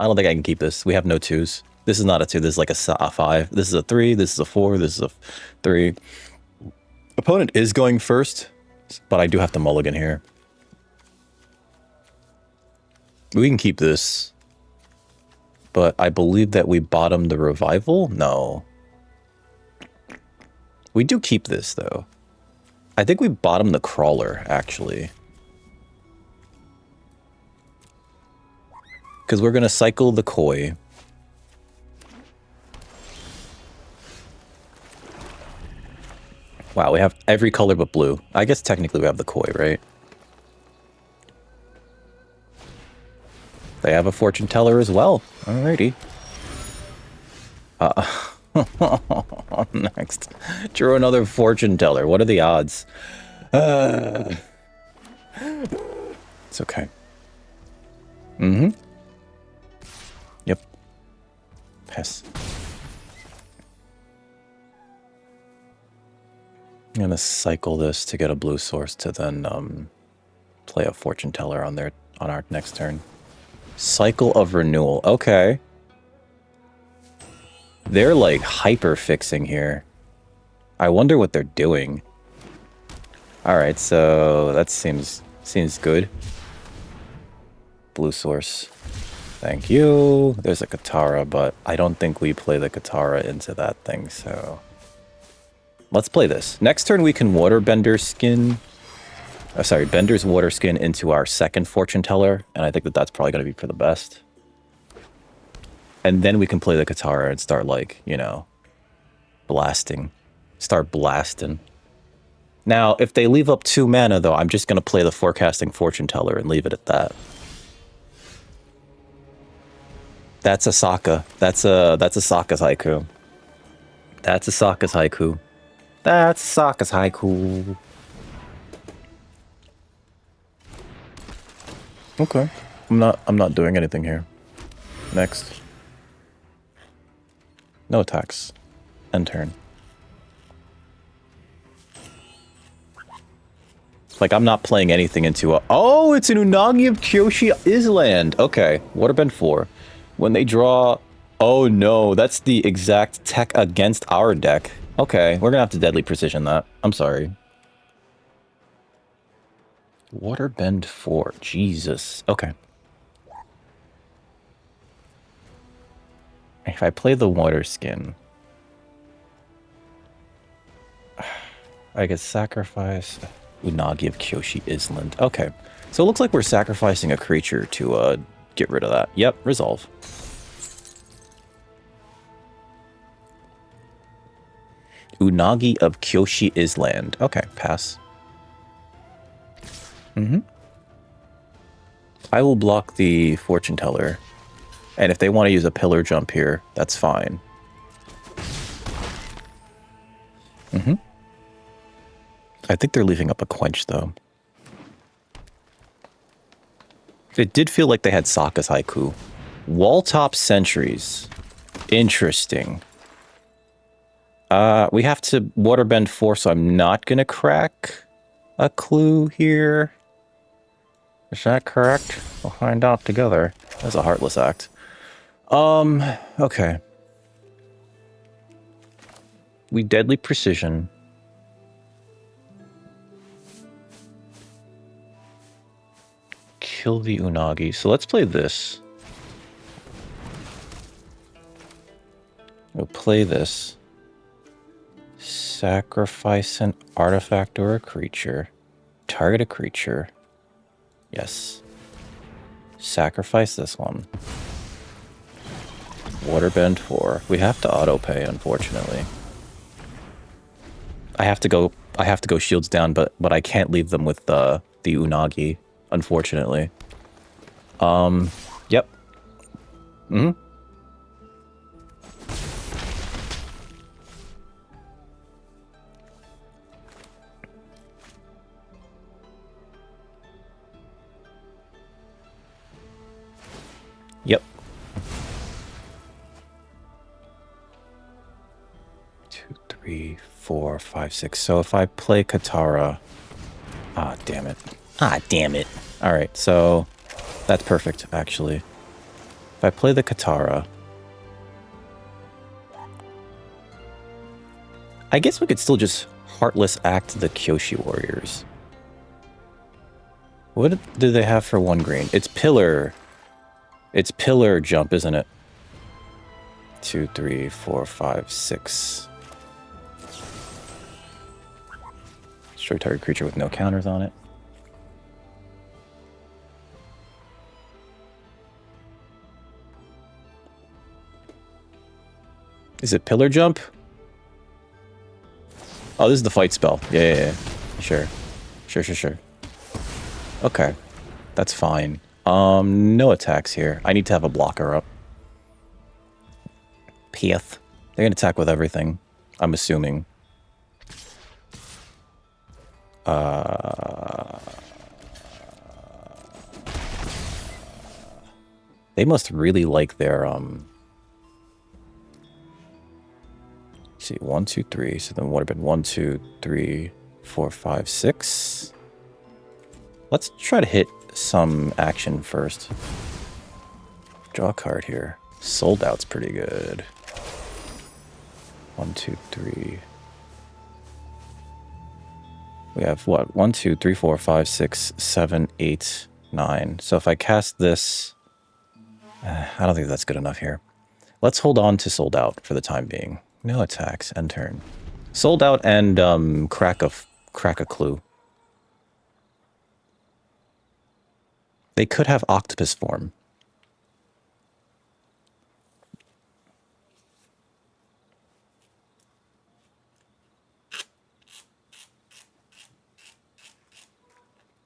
don't think I can keep this. We have no 2s. This is not a 2. This is like a 5. This is a 3. This is a 4. This is a 3. Opponent is going first, but I do have to mulligan here. We can keep this. But I believe that we bottomed the revival? No. We do keep this, though. I think we bottomed the crawler, actually. Because we're going to cycle the koi. Wow, we have every color but blue. I guess technically we have the koi, right? They have a fortune teller as well. Alrighty. on next. Drew another fortune teller. What are the odds? It's okay. Mm-hmm. Yep. Pass. I'm gonna cycle this to get a blue source to then play a fortune teller on our next turn. Cycle of renewal. Okay. They're like hyper fixing here. I wonder what they're doing. All right, so that seems good. Blue source. Thank you. There's a Katara, but I don't think we play the Katara into that thing, so let's play this. Next turn we can waterbender skin. Sorry, Bender's water skin into our second fortune teller, and I think that that's probably going to be for the best. And then we can play the Katara and start, like, you know, blasting. Start blasting. Now, if they leave up 2 mana, though, I'm just going to play the forecasting fortune teller and leave it at that. That's a Sokka. That's a Sokka's haiku. That's a Sokka's haiku. That's Sokka's haiku. Okay. I'm not doing anything here. Next. No attacks. End turn. Like, I'm not playing anything into a... Oh, it's an Unagi of Kyoshi Island. Okay. Waterbend 4. When they draw... Oh, no. That's the exact tech against our deck. Okay. We're gonna have to Deadly Precision that. I'm sorry. Waterbend 4. Jesus. Okay. If I play the water skin, I could sacrifice Unagi of Kyoshi Island. Okay. So it looks like we're sacrificing a creature to get rid of that. Yep, resolve. Unagi of Kyoshi Island. Okay, pass. I will block the fortune teller. And if they want to use a pillar jump here, that's fine. I think they're leaving up a quench, though. It did feel like they had Sokka's haiku. Walltop sentries. Interesting. We have to waterbend 4, so I'm not going to crack a clue here. Is that correct? We'll find out together. That's a heartless act. Okay. We Deadly Precision. Kill the Unagi. So let's play this. We'll play this. Sacrifice an artifact or a creature. Target a creature. Yes. Sacrifice this one. Waterbend 4. We have to auto-pay, unfortunately. I have to go shields down, but I can't leave them with the Unagi, unfortunately. Yep. Yep. 2, 3, 4, 5, 6. So if I play Katara... Ah, damn it. Ah, damn it. Alright, so... That's perfect, actually. If I play the Katara... I guess we could still just Heartless Act the Kyoshi Warriors. What do they have for 1 green? It's Pillar... It's Pillar Jump, isn't it? 2, 3, 4, 5, 6. Destroy target creature with no counters on it. Is it Pillar Jump? Oh, this is the fight spell. Yeah. Sure. Okay. That's fine. No attacks here. I need to have a blocker up. Pith. They're gonna attack with everything. I'm assuming. They must really like their, let's see, 1, 2, 3. So then what would have been 1, 2, 3, 4, 5, 6. Let's try to hit some action first. Draw a card here. Sold Out's pretty good. 1, 2, 3. We have what? 1, 2, 3, 4, 5, 6, 7, 8, 9. So if I cast this, I don't think that's good enough here. Let's hold on to Sold Out for the time being. No attacks. End turn. Sold Out and crack a clue. They could have octopus form.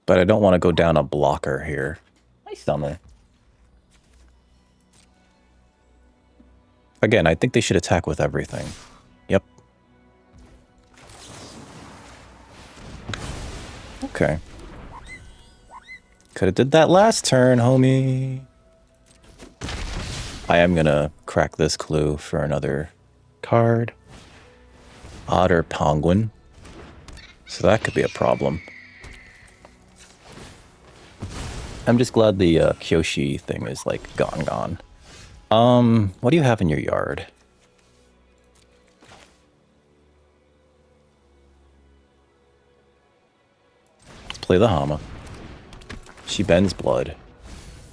But I don't want to go down a blocker here. Nice summer. Again, I think they should attack with everything. Yep. Okay. Could have did that last turn, homie. I am gonna crack this clue for another card. Otter Penguin. So that could be a problem. I'm just glad the Kyoshi thing is like gone. What do you have in your yard? Let's play the Hama. She bends blood.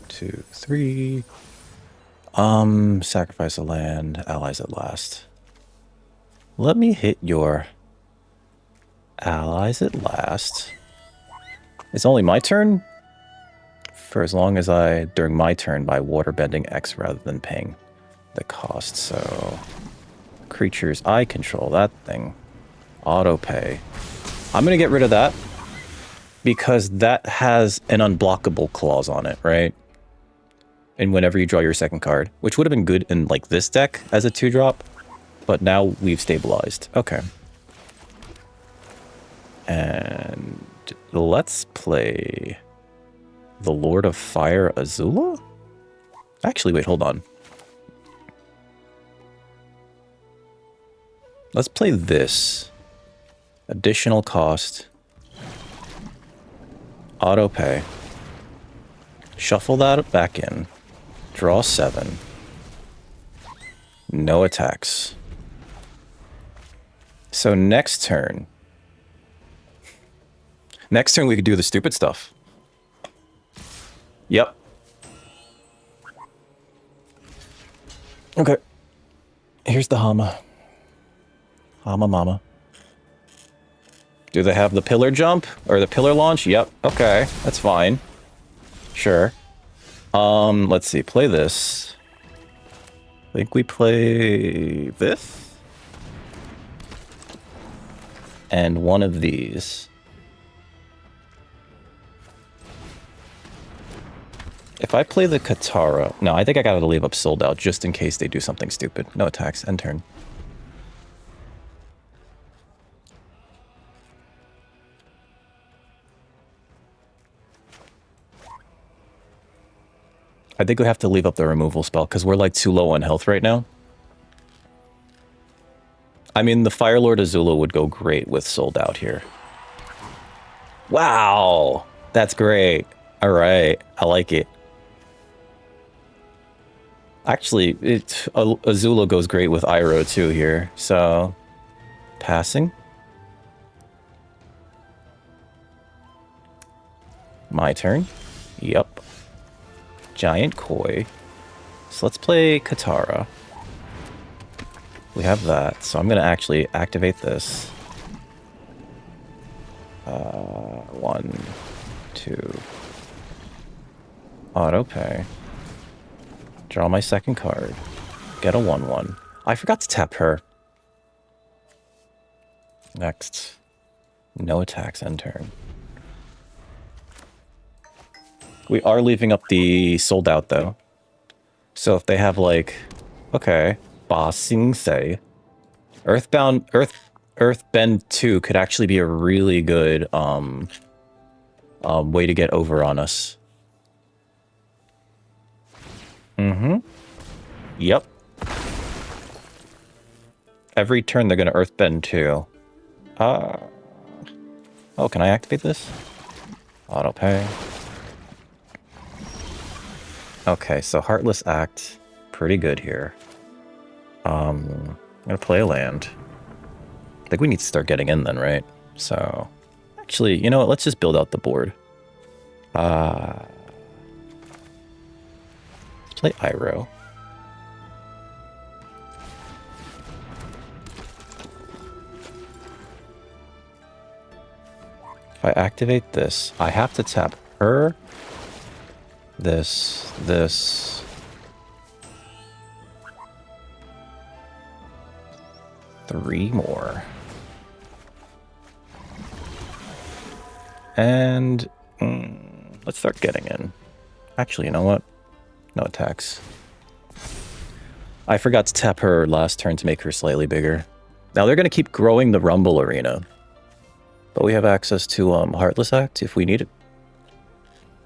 2, 3. Sacrifice a land, allies at last. Let me hit your allies at last. It's only my turn? For as long as during my turn, by waterbending X rather than paying the cost. So, creatures I control, that thing. Auto pay. I'm going to get rid of that because that has an unblockable clause on it, right? And whenever you draw your second card, which would have been good in like this deck as a 2-drop, but now we've stabilized. Okay. And let's play the Lord of Fire Azula? Actually, wait, hold on. Let's play this. Additional cost. Auto pay. Shuffle that back in. Draw 7. No attacks. So next turn. Next turn we could do the stupid stuff. Yep. Okay. Here's the Hama. Hama Mama. Do they have the pillar jump? Or the pillar launch? Yep. Okay. That's fine. Sure. Let's see. Play this. I think we play this. And one of these. If I play the Katara... No, I think I gotta leave up Sold Out just in case they do something stupid. No attacks. End turn. I think we have to leave up the removal spell because we're like too low on health right now. I mean, the Fire Lord Azula would go great with Sold Out here. Wow! That's great. Alright. I like it. Actually, Azula goes great with Iroh too here. So, passing. My turn. Yep. Giant Koi. So let's play Katara. We have that, so I'm going to actually activate this. 1, 2. Auto pay. Draw my second card. Get a 1/1. I forgot to tap her. Next. No attacks, end turn. We are leaving up the Sold Out, though. So if they have, like... Okay. Ba Sing Se. Earthbend 2 could actually be a really good way to get over on us. Mm-hmm. Yep. Every turn they're gonna Earthbend 2. Oh, can I activate this? Auto pay. Okay, so Heartless Act, pretty good here. I'm gonna play a land. I think we need to start getting in then, right? So, actually, you know what? Let's just build out the board. Let's play Iroh. If I activate this, I have to tap her, this. 3 more. And let's start getting in. Actually, you know what? No attacks. I forgot to tap her last turn to make her slightly bigger. Now they're going to keep growing the Rumble Arena. But we have access to Heartless Act if we need it.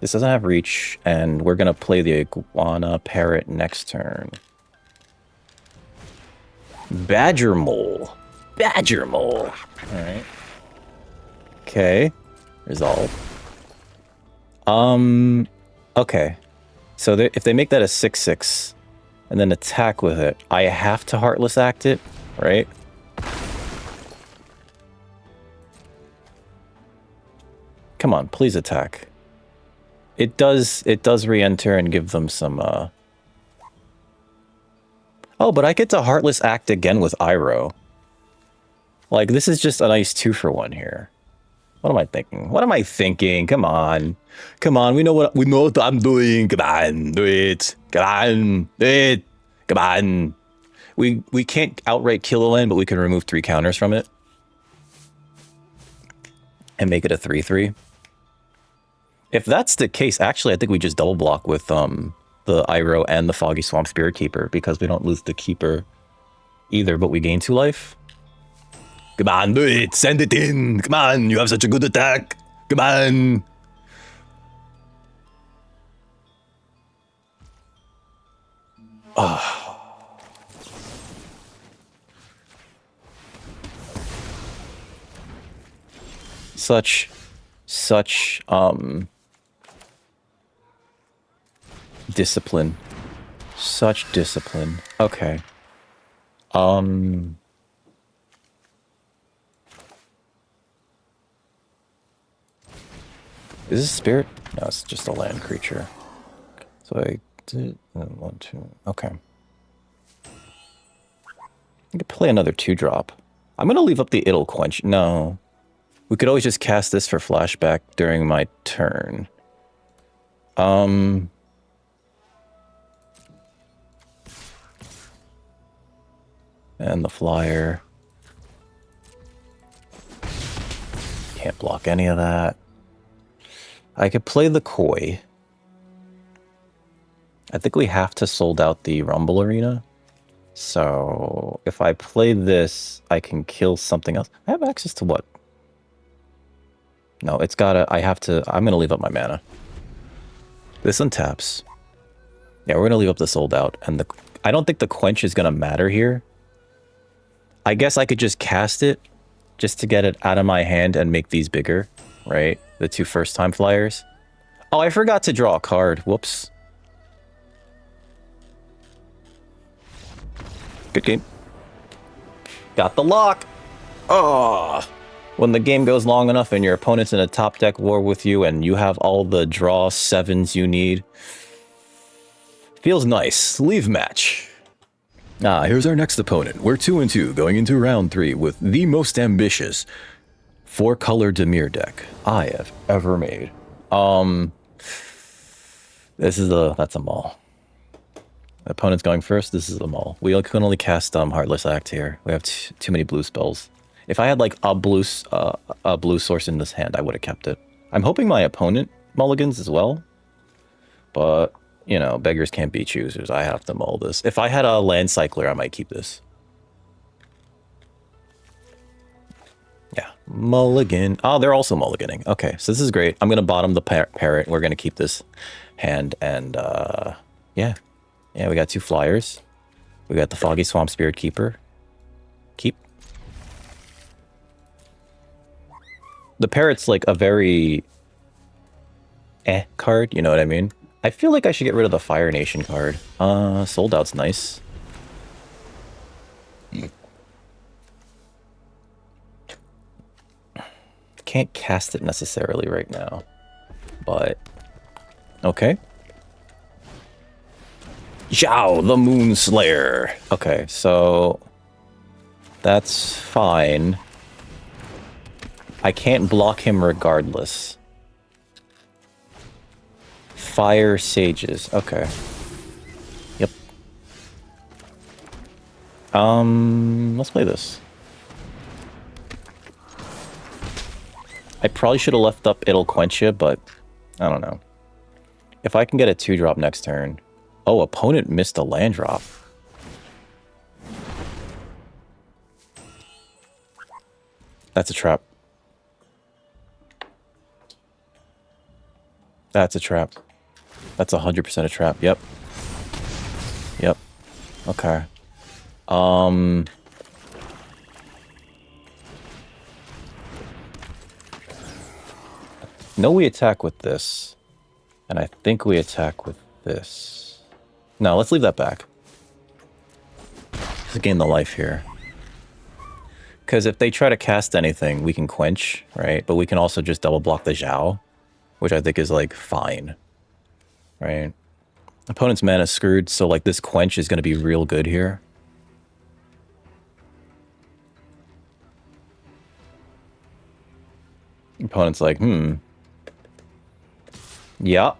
This doesn't have reach, and we're going to play the Iguana Parrot next turn. Badger Mole. Badger Mole. Alright. Okay. Resolve. Okay. So if they make that a 6/6 and then attack with it, I have to Heartless Act it, right? Come on, please attack. It does re-enter and give them some Oh, but I get to Heartless Act again with Iroh. Like, this is just a nice 2-for-1 here. What am I thinking? What am I thinking? Come on. Come on, we know what I'm doing. Come on, do it. Come on, do it. Come on. We can't outright kill a land, but we can remove 3 counters from it. And make it a 3/3. If that's the case, actually, I think we just double block with the Iroh and the Foggy Swamp Spirit Keeper, because we don't lose the Keeper either, but we gain 2 life. Come on, do it! Send it in! Come on, you have such a good attack! Come on! Oh. Such discipline. Such discipline. Okay. Is this a spirit? No, it's just a land creature. So I did 1, 2. Okay. I could play another 2-drop. I'm gonna leave up the It'll Quench. No. We could always just cast this for flashback during my turn. And the flyer. Can't block any of that. I could play the Koi. I think we have to sold out the Rumble Arena. So if I play this, I can kill something else. I have access to what? No, it's gotta, I'm gonna leave up my mana. This untaps. Yeah, we're gonna leave up the sold out. And I don't think the Quench is gonna matter here. I guess I could just cast it just to get it out of my hand and make these bigger, right? The 2 first-time flyers. Oh, I forgot to draw a card. Whoops. Good game. Got the lock. Oh. When the game goes long enough and your opponent's in a top deck war with you and you have all the draw 7s you need. Feels nice. Leave match. Here's our next opponent. We're 2-2 going into round 3 with the most ambitious 4-color Dimir deck I have ever made. That's a maul. The opponent's going first. This is a maul. We can only cast Heartless Act here. We have too many blue spells. If I had like a blue source in this hand, I would have kept it. I'm hoping my opponent mulligans as well. But, you know, beggars can't be choosers. I have to mull this. If I had a land cycler, I might keep this. Mulligan. Oh, they're also mulliganing. Okay, so this is great. I'm going to bottom the parrot. We're going to keep this hand. And yeah. Yeah, we got 2 flyers. We got the Foggy Swamp Spirit Keeper. Keep. The parrot's like a very card, you know what I mean? I feel like I should get rid of the Fire Nation card. Sold Out's nice. Can't cast it necessarily right now, but okay. Zhao, the Moon Slayer. Okay, so that's fine. I can't block him regardless. Fire Sages. Okay. Yep. Let's play this. I probably should have left up It'll Quench You, but I don't know. If I can get a 2-drop next turn. Oh, opponent missed a land drop. That's a trap. That's a trap. That's 100% a trap. Yep. Yep. Okay. No, we attack with this. And I think we attack with this. No, let's leave that back. Just gain the life here. Because if they try to cast anything, we can quench, right? But we can also just double block the Zhao, which I think is, like, fine. Right? Opponent's mana screwed, so, like, this quench is going to be real good here. Opponent's like, yeah.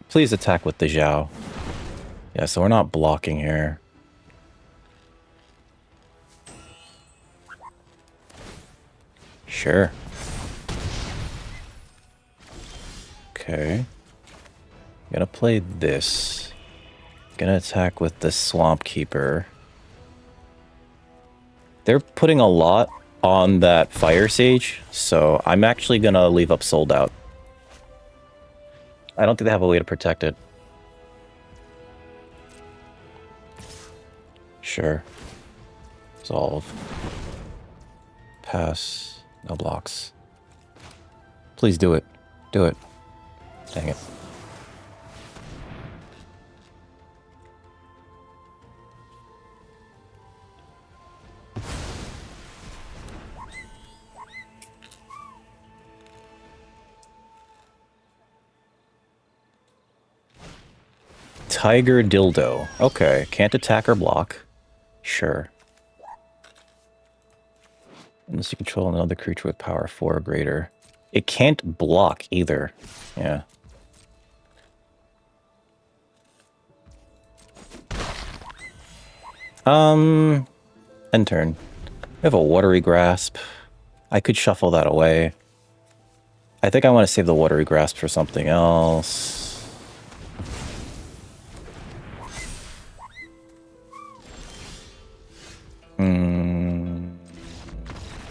Please attack with the Zhao. Yeah, so we're not blocking here. Sure. Okay. Gonna play this. Gonna attack with the Swamp Keeper. They're putting a lot on that Fire Sage, so I'm actually gonna leave up Sold Out. I don't think they have a way to protect it. Sure. Resolve. Pass. No blocks. Please do it. Do it. Dang it. Tiger Dildo. Okay, can't attack or block. Sure. Unless you control another creature with power 4 or greater. It can't block either. Yeah. End turn. We have a Watery Grasp. I could shuffle that away. I think I want to save the Watery Grasp for something else.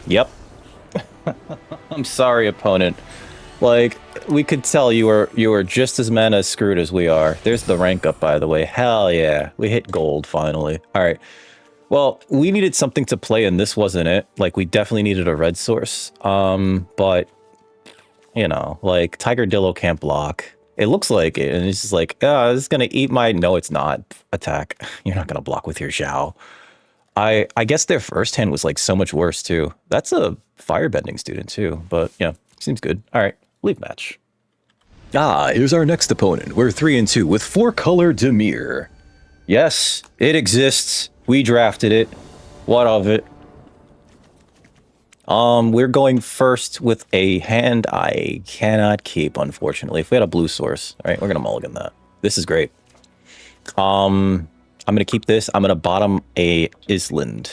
Yep. I'm sorry, opponent. Like, we could tell you were just as mana screwed as we are. There's the rank up, by the way. Hell yeah. We hit gold, finally. Alright. Well, we needed something to play, and this wasn't it. Like, we definitely needed a red source. But, you know, like, Tiger Dillo can't block. It looks like it, and it's just like, this is gonna eat my... No, it's not. Attack. You're not gonna block with your Zhao. I guess their first hand was, like, so much worse, too. That's a firebending student, too. But, yeah, seems good. All right, leave match. Here's our next opponent. We're 3-2 with 4-color Dimir. Yes, it exists. We drafted it. What of it? We're going first with a hand I cannot keep, unfortunately. If we had a blue source, all right, we're gonna mulligan that. This is great. I'm going to keep this. I'm going to bottom a Island.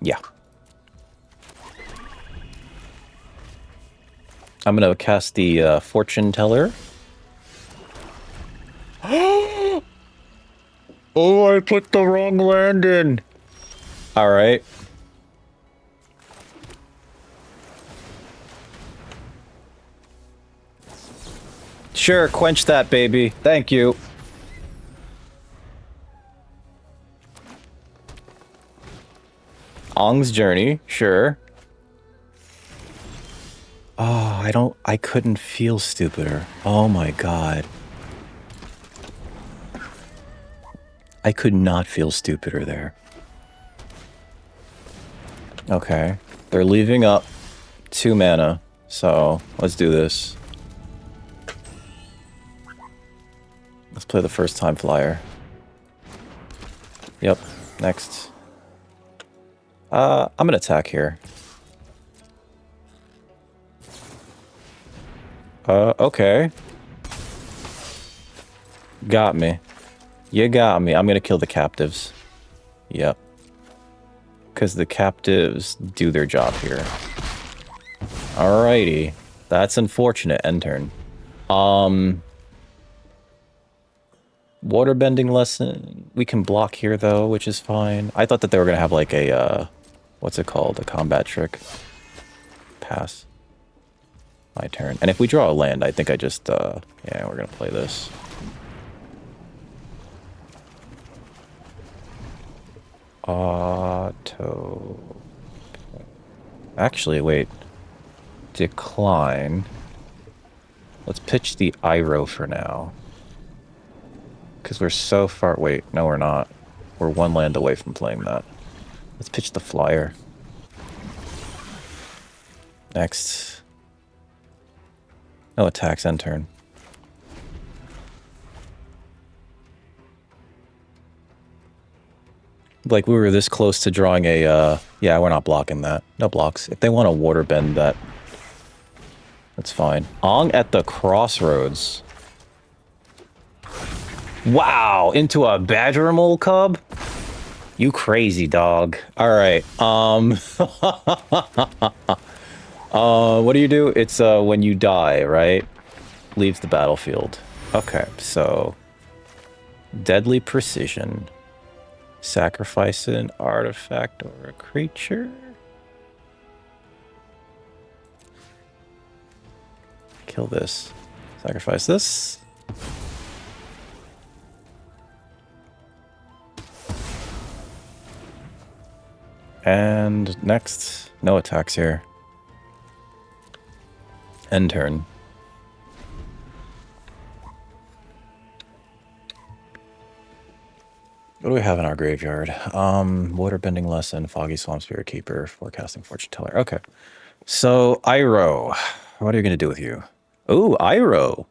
Yeah. I'm going to cast the Fortune Teller. Oh, I put the wrong land in. All right. Sure, quench that, baby. Thank you. Aang's Journey, sure. Oh, I couldn't feel stupider. Oh my god. I could not feel stupider there. Okay. They're leaving up 2 mana, so let's do this. Let's play the first time flyer. Yep, next. I'm gonna attack here. Okay. Got me. You got me. I'm gonna kill the captives. Yep. Because the captives do their job here. Alrighty. That's unfortunate. End turn. Waterbending lesson. We can block here, though, which is fine. I thought that they were gonna have, like, a, what's it called? A combat trick. Pass. My turn. And if we draw a land, I think I just, yeah, we're gonna play this. Auto. Actually, wait. Decline. Let's pitch the Iroh for now. Because we're so far... Wait, no we're not. We're 1 land away from playing that. Let's pitch the flyer. Next. No attacks, end turn. Like, we were this close to drawing a, yeah, we're not blocking that. No blocks. If they want to waterbend that, that's fine. Aang at the crossroads. Wow, into a badger mole cub? You crazy dog. Alright, what do you do? It's, when you die, right? Leaves the battlefield. Okay, so... Deadly Precision. Sacrifice an artifact or a creature? Kill this. Sacrifice this. And next, no attacks here. End turn. What do we have in our graveyard? Waterbending Lesson, Foggy Swamp Spirit Keeper, Forecasting Fortune Teller. Okay. So, Iroh. What are you going to do with you? Ooh, Iroh.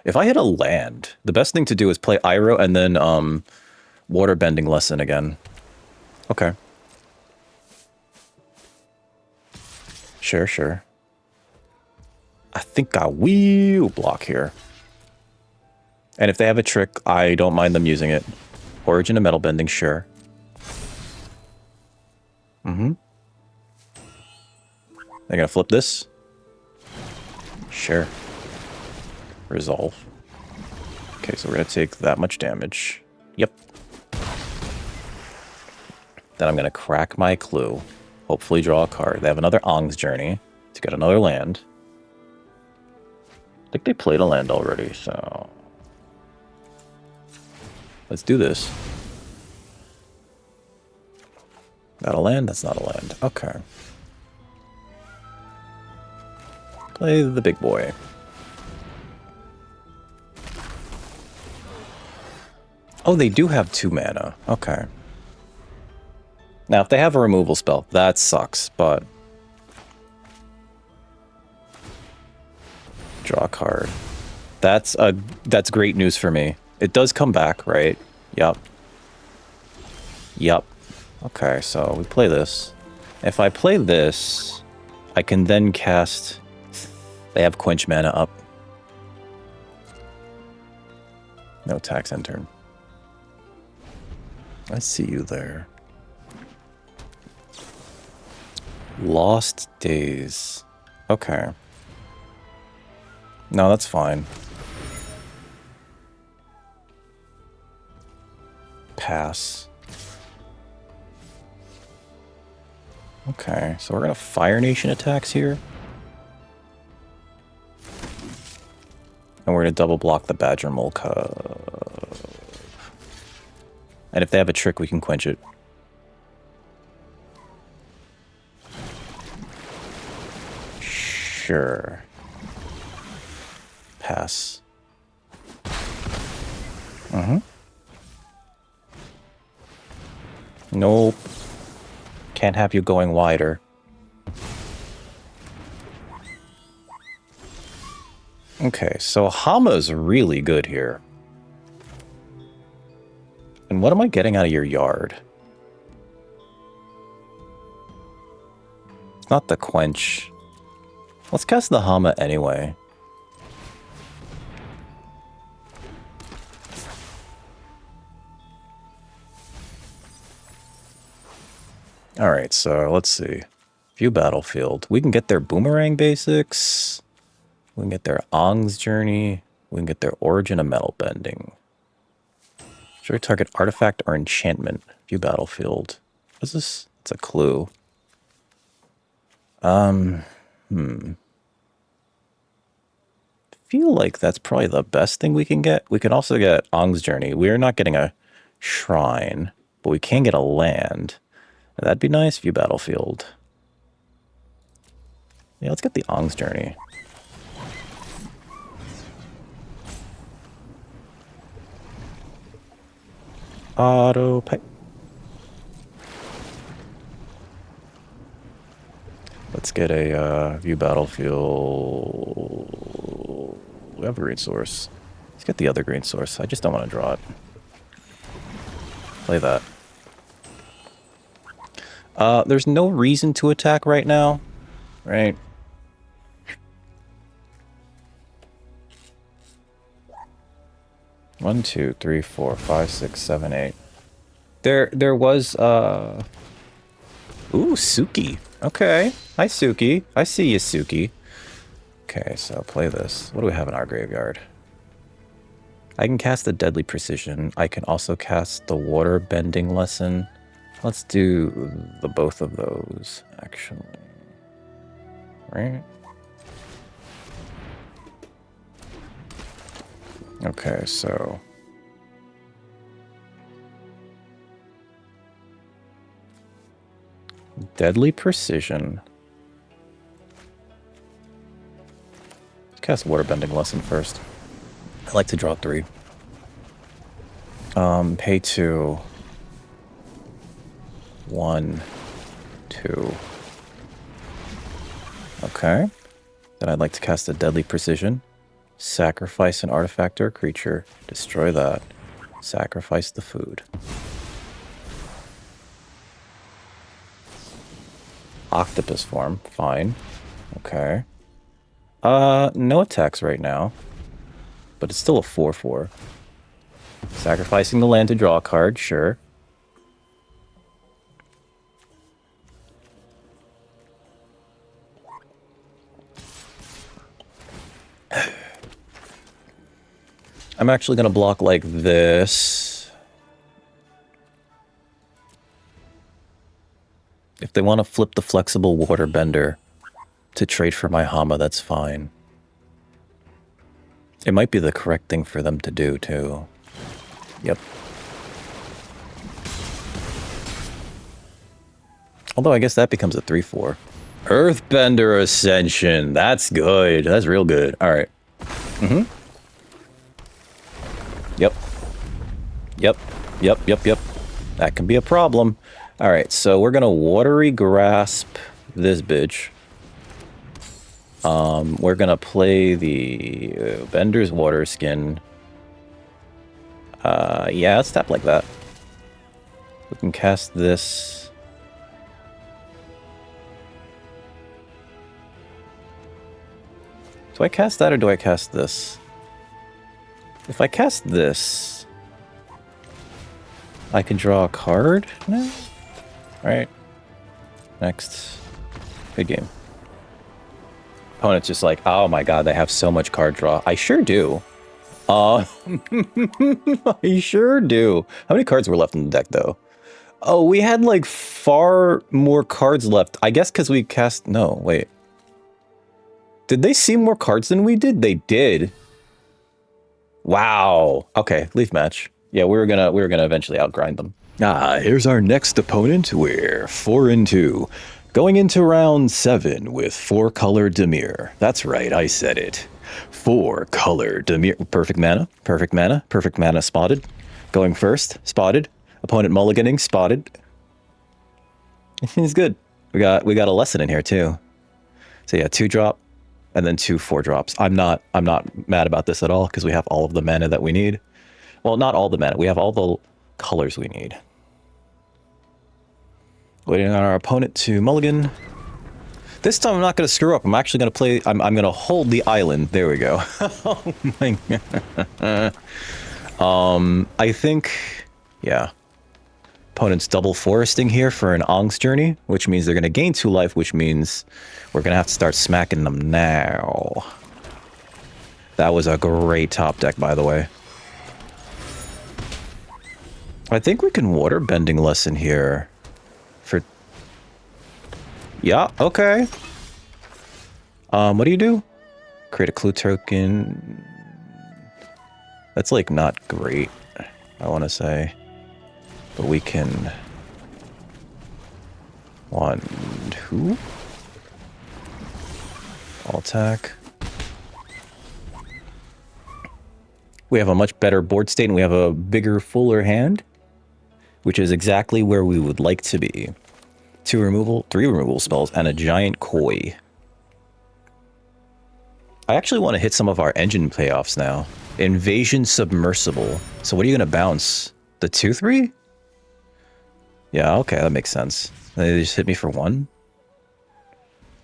If I hit a land, the best thing to do is play Iroh and then Waterbending Lesson again. Okay. Sure, sure. I think I will block here. And if they have a trick, I don't mind them using it. Origin of Metal Bending, sure. Mm-hmm. They're gonna flip this? Sure. Resolve. Okay, so we're gonna take that much damage. Yep. Then I'm gonna crack my clue. Hopefully draw a card. They have another Aang's Journey to get another land. I think they played a land already, so... Let's do this. Not a land? That's not a land. Okay. Play the big boy. Oh, they do have 2 mana. Okay. Now, if they have a removal spell, that sucks, but... Draw a card. That's great news for me. It does come back, right? Yup. Yup. Okay, so we play this. If I play this, I can then cast... They have Quench mana up. No tax end turn. I see you there. Lost Days. Okay. No, that's fine. Pass. Okay, so we're gonna Fire Nation attacks here. And we're gonna double block the Badger Mole Cub. And if they have a trick, we can quench it. Sure. Pass. Nope. Can't have you going wider. Okay, so Hama's really good here. And what am I getting out of your yard? It's not the quench. Let's cast the Hama anyway. Alright, so let's see. View battlefield. We can get their Boomerang basics. We can get their Aang's Journey. We can get their Origin of Metal Bending. Should we target artifact or enchantment? View battlefield. What's this? It's a clue. Feel like that's probably the best thing we can get. We can also get Aang's Journey. We're not getting a shrine, but we can get a land. That'd be nice. View battlefield. Yeah, let's get the Aang's Journey. Auto pipe. Let's get a view battlefield. We have a green source. Let's get the other green source. I just don't want to draw it. Play that. There's no reason to attack right now, right? One, two, three, four, 5, 6, 7, 8. There was ooh, Suki. Okay. Hi, Suki. I see you, Suki. Okay, so play this. What do we have in our graveyard? I can cast the Deadly Precision. I can also cast the Water Bending Lesson. Let's do the both of those, actually. Right? Okay, so... Deadly Precision. Let's cast Waterbending Lesson first. I like to draw 3. Pay 2. 1, 2. Okay. Then I'd like to cast a Deadly Precision. Sacrifice an artifact or a creature. Destroy that. Sacrifice the food. Octopus form. Fine. Okay. No attacks right now. But it's still a 4/4. Sacrificing the land to draw a card. Sure. I'm actually going to block like this. If they want to flip the flexible waterbender to trade for my Hama, that's fine. It might be the correct thing for them to do, too. Yep. Although I guess that becomes a 3/4. Earthbender Ascension. That's good. That's real good. All right. Mm-hmm. Yep. Yep. Yep. Yep. Yep. That can be a problem. All right. So we're going to Watery Grasp this bitch. We're going to play the Bender's Water Skin. Yeah, let's tap like that. We can cast this. Do I cast that or do I cast this? If I cast this, I can draw a card now? Alright. Next. Good game. Opponent's just like, oh my god, they have so much card draw. I sure do. I sure do. How many cards were left in the deck, though? Oh, we had like far more cards left. I guess because we cast... No, wait. Did they see more cards than we did? They did. Wow. Okay, leaf match. Yeah, we were gonna eventually outgrind them. Here's our next opponent. We're 4-2. Going into round 7 with 4-color Dimir. That's right, I said it. 4-color Dimir. Perfect mana, perfect mana, perfect mana spotted. Going first, spotted. Opponent mulliganing, spotted. He's good. We got a lesson in here too. So yeah, 2-drop and then 2 4-drops. I'm not mad about this at all because we have all of the mana that we need. Well, not all the mana. We have all the colors we need. Waiting on our opponent to mulligan. This time I'm not going to screw up. I'm actually going to play... I'm going to hold the island. There we go. Oh my god. I think... Yeah. Opponent's double foresting here for an Aang's journey, which means they're going to gain 2 life, which means we're going to have to start smacking them now. That was a great top deck, by the way. I think we can water bending lesson here. For... Yeah, okay. What do you do? Create a clue token. That's like not great, I want to say. But we can... 1, 2. All attack. We have a much better board state and we have a bigger, fuller hand, which is exactly where we would like to be. 2 removal, 3 removal spells, and a giant koi. I actually want to hit some of our engine payoffs now. Invasion Submersible. So what are you going to bounce? The 2/3? Yeah, okay, that makes sense. They just hit me for 1?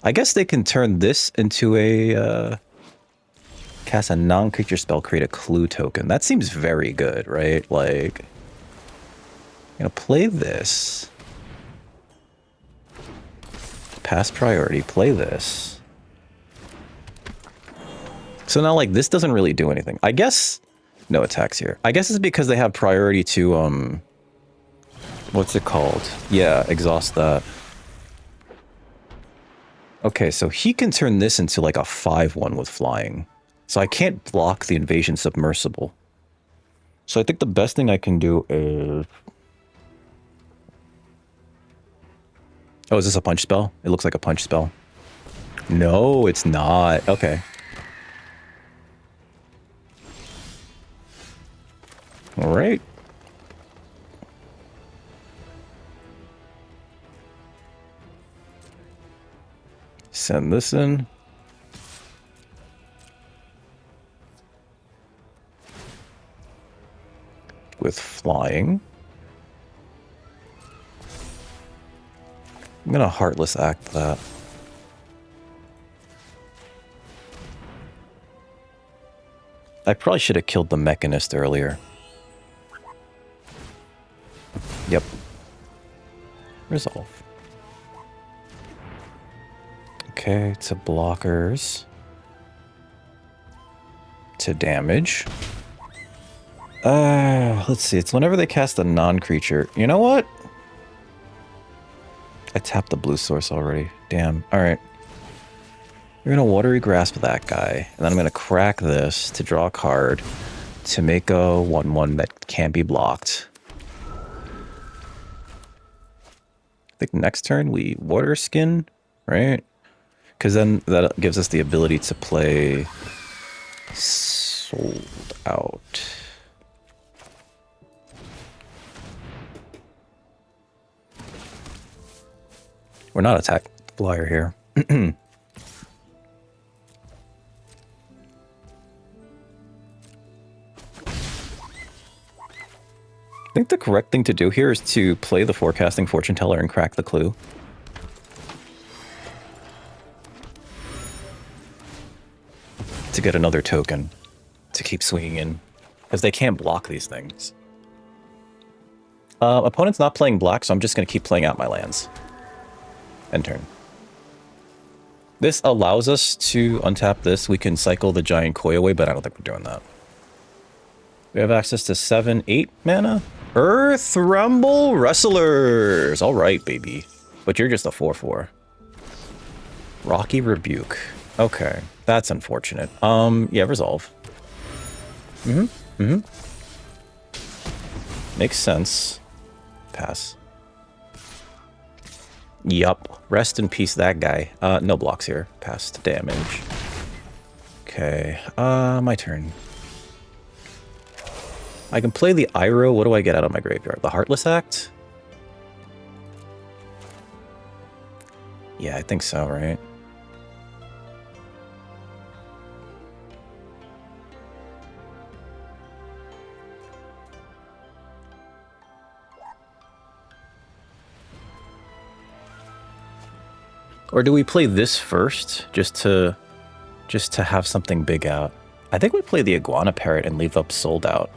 I guess they can turn this into a... cast a non-creature spell, create a clue token. That seems very good, right? Like... I'm going to play this. Pass priority, play this. So now, like, this doesn't really do anything. I guess... No attacks here. I guess it's because they have priority to, what's it called? Yeah, exhaust that. Okay, so he can turn this into, like, a 5/1 with flying. So I can't block the Invasion Submersible. So I think the best thing I can do is... Oh, is this a punch spell? It looks like a punch spell. No, it's not. Okay. All right. Send this in. With flying. I'm gonna Heartless Act that. I probably should have killed the Mechanist earlier. Yep. Resolve. Okay, to blockers. To damage. Let's see. It's whenever they cast a non-creature. You know what? I tapped the blue source already. Damn. Alright. We're going to Watery Grasp that guy. And then I'm going to crack this to draw a card to make a 1/1 that can't be blocked. I think next turn we Water Skin, right? Because then that gives us the ability to play Sold Out. We're not attack flyer here. I think the correct thing to do here is to play the Forecasting Fortune Teller and crack the clue. To get another token to keep swinging in. Because they can't block these things. Opponent's not playing black, so I'm just going to keep playing out my lands. End turn. This allows us to untap this. We can cycle the giant koi away, but I don't think we're doing that. We have access to 7, 8 mana. Earth Rumble Wrestlers. All right, baby. But you're just a 4/4. Rocky Rebuke. Okay, that's unfortunate. Yeah, resolve. Makes sense. Pass. Yup. Rest in peace, that guy. No blocks here. Pass to damage. Okay, my turn. I can play the Iroh. What do I get out of my graveyard? The Heartless Act? Yeah, I think so, right? Or do we play this first, just to have something big out? I think we play the Iguana Parrot and leave up Sold Out.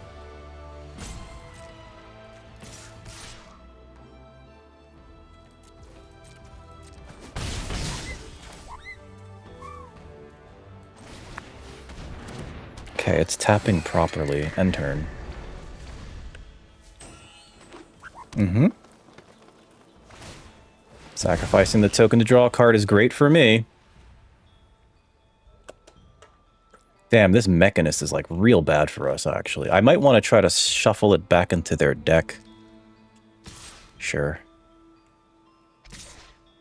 Okay, it's tapping properly. End turn. Sacrificing the token to draw a card is great for me. Damn, this Mechanist is like real bad for us, actually. I might want to try to shuffle it back into their deck. Sure.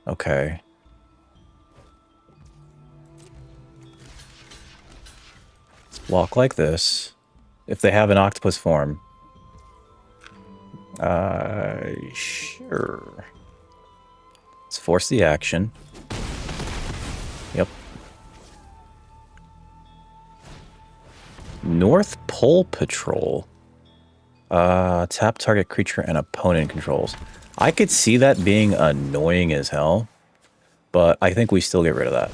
Okay. Let's block like this. If they have an octopus form. Sure. Let's force the action. Yep. North Pole Patrol. Tap target creature and opponent controls. I could see that being annoying as hell, but I think we still get rid of that.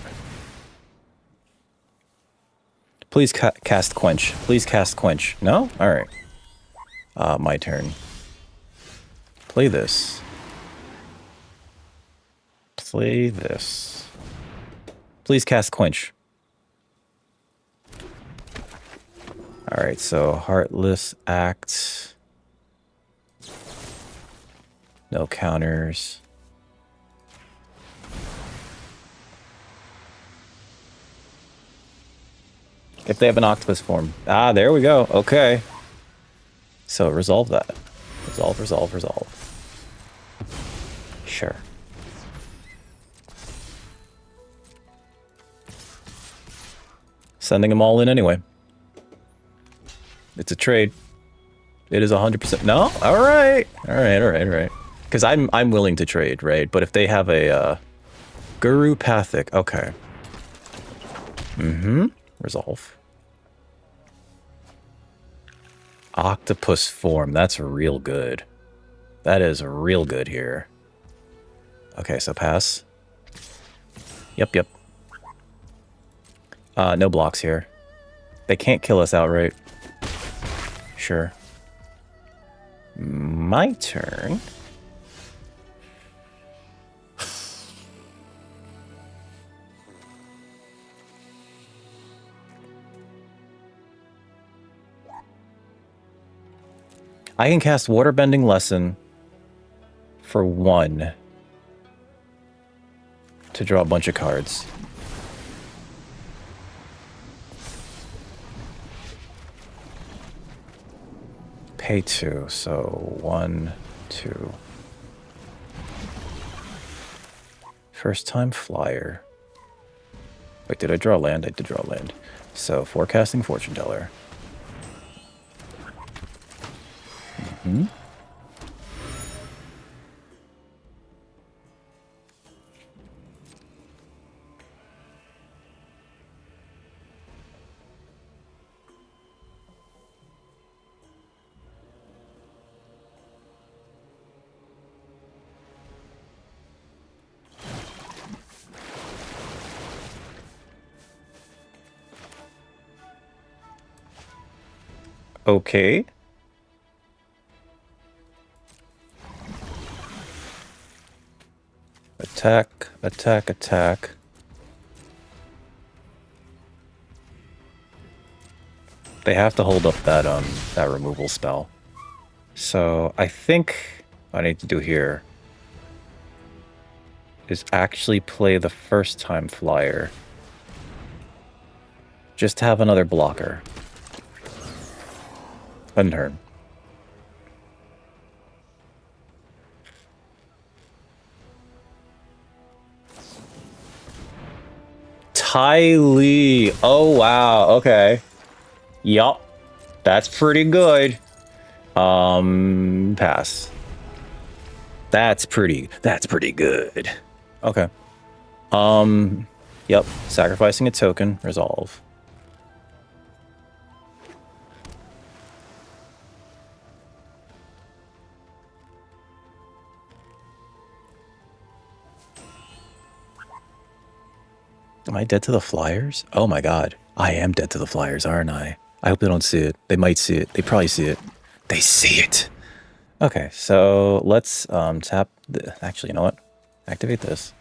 Please cast Quench. Please cast Quench. No? Alright. My turn. Play this. Play this. Please cast Quench. Alright, so Heartless Act. No counters. If they have an octopus form. Ah, there we go. Okay. So resolve that. Resolve, resolve, resolve. Sure. Sending them all in anyway. It's a trade. It is 100%. No? Alright. Alright, alright, alright. Because I'm willing to trade, right? But if they have a Guru Pathic. Okay. Resolve. Octopus form. That's real good. That is real good here. Okay, so pass. Yep, yep. No blocks here. They can't kill us outright. Sure. My turn. I can cast Waterbending Lesson for 1 to draw a bunch of cards. Pay 2, so 1, 2. First time flyer. Wait, did I draw land? I did draw land. So, Forecasting Fortune Teller. Okay. Attack, attack, attack. They have to hold up that that removal spell. So I think what I need to do here is actually play the first time flyer. Just to have another blocker. Unturn. Ty Lee. Oh, wow. Okay. Yup. That's pretty good. Pass. That's pretty good. Okay. Yep. Sacrificing a token. Resolve. Am I dead to the Flyers? Oh my god. I am dead to the Flyers, aren't I? I hope they don't see it. They might see it. They probably see it. They see it. Okay, so let's tap the... Actually, you know what? Activate this.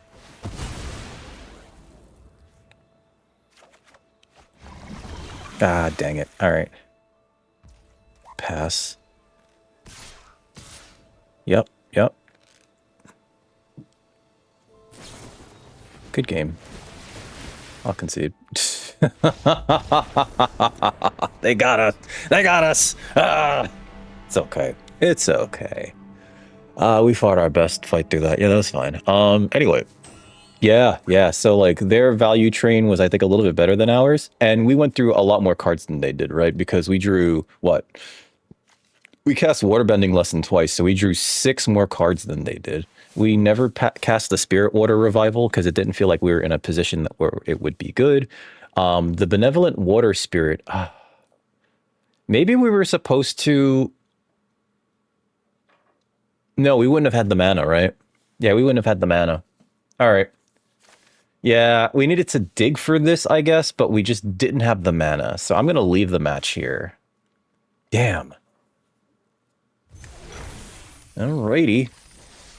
Ah, dang it. Alright. Pass. Yep, yep. Good game. I'll concede. They got us. They got us. Ah! It's okay. It's okay. We fought our best fight through that. Yeah, that was fine. Anyway. Yeah. So, like, their value train was, I think, a little bit better than ours. And we went through a lot more cards than they did, right? Because we drew, what? We cast Waterbending less than twice, so we drew 6 more cards than they did. We never cast the Spirit Water Revival because it didn't feel like we were in a position where it would be good. The Benevolent Water Spirit. Maybe we were supposed to... No, we wouldn't have had the mana, right? Yeah, we wouldn't have had the mana. All right. Yeah, we needed to dig for this, I guess, but we just didn't have the mana. So I'm going to leave the match here. Damn. Alrighty.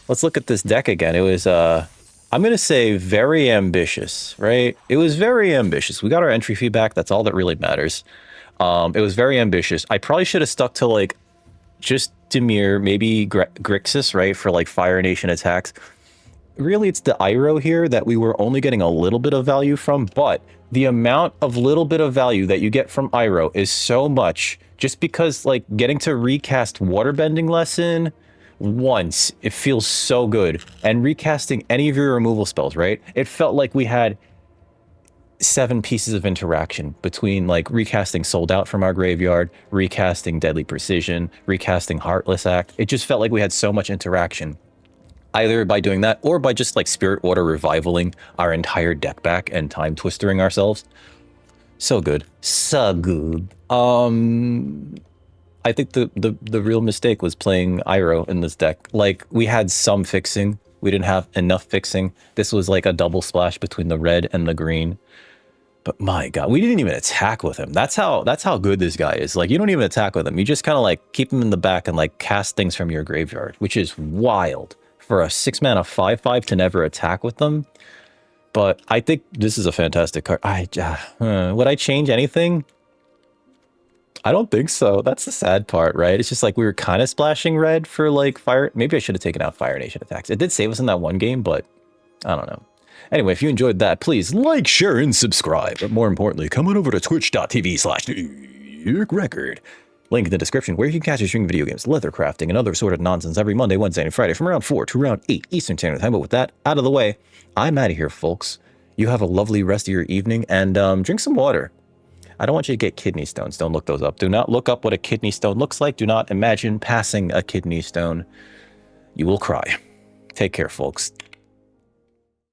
Let's look at this deck again. It was, I'm going to say very ambitious, right? It was very ambitious. We got our entry fee back. That's all that really matters. It was very ambitious. I probably should have stuck to, like, just Dimir, maybe Grixis, right? For, like, Fire Nation attacks. Really, it's the Iroh here that we were only getting a little bit of value from, but the amount of little bit of value that you get from Iroh is so much just because, like, getting to recast Waterbending Lesson once, it feels so good. And recasting any of your removal spells, right? It felt like we had 7 pieces of interaction between, like, recasting Sold Out from our graveyard, recasting Deadly Precision, recasting Heartless Act. It just felt like we had so much interaction. Either by doing that, or by just, like, Spirit Water revivaling our entire deck back and time twistering ourselves. So good. So good. I think the real mistake was playing Iroh in this deck. Like, we had some fixing. We didn't have enough fixing. This was like a double splash between the red and the green. But my god, we didn't even attack with him. That's how good this guy is. Like, you don't even attack with him. You just kind of, like, keep him in the back and, like, cast things from your graveyard, which is wild for a 6-mana 5/5 to never attack with them. But I think this is a fantastic card. Would I change anything? I don't think so. That's the sad part, right? It's just like we were kind of splashing red for, like, fire. Maybe I should have taken out Fire Nation attacks. It did save us in that one game, but I don't know. Anyway, if you enjoyed that, please like, share, and subscribe. But more importantly, come on over to twitch.tv/record. Link in the description where you can catch us streaming video games, leather crafting, and other assorted nonsense every Monday, Wednesday, and Friday from around 4 to around 8 Eastern Standard Time. But with that out of the way, I'm out of here, folks. You have a lovely rest of your evening, and drink some water. I don't want you to get kidney stones. Don't look those up. Do not look up what a kidney stone looks like. Do not imagine passing a kidney stone. You will cry. Take care, folks.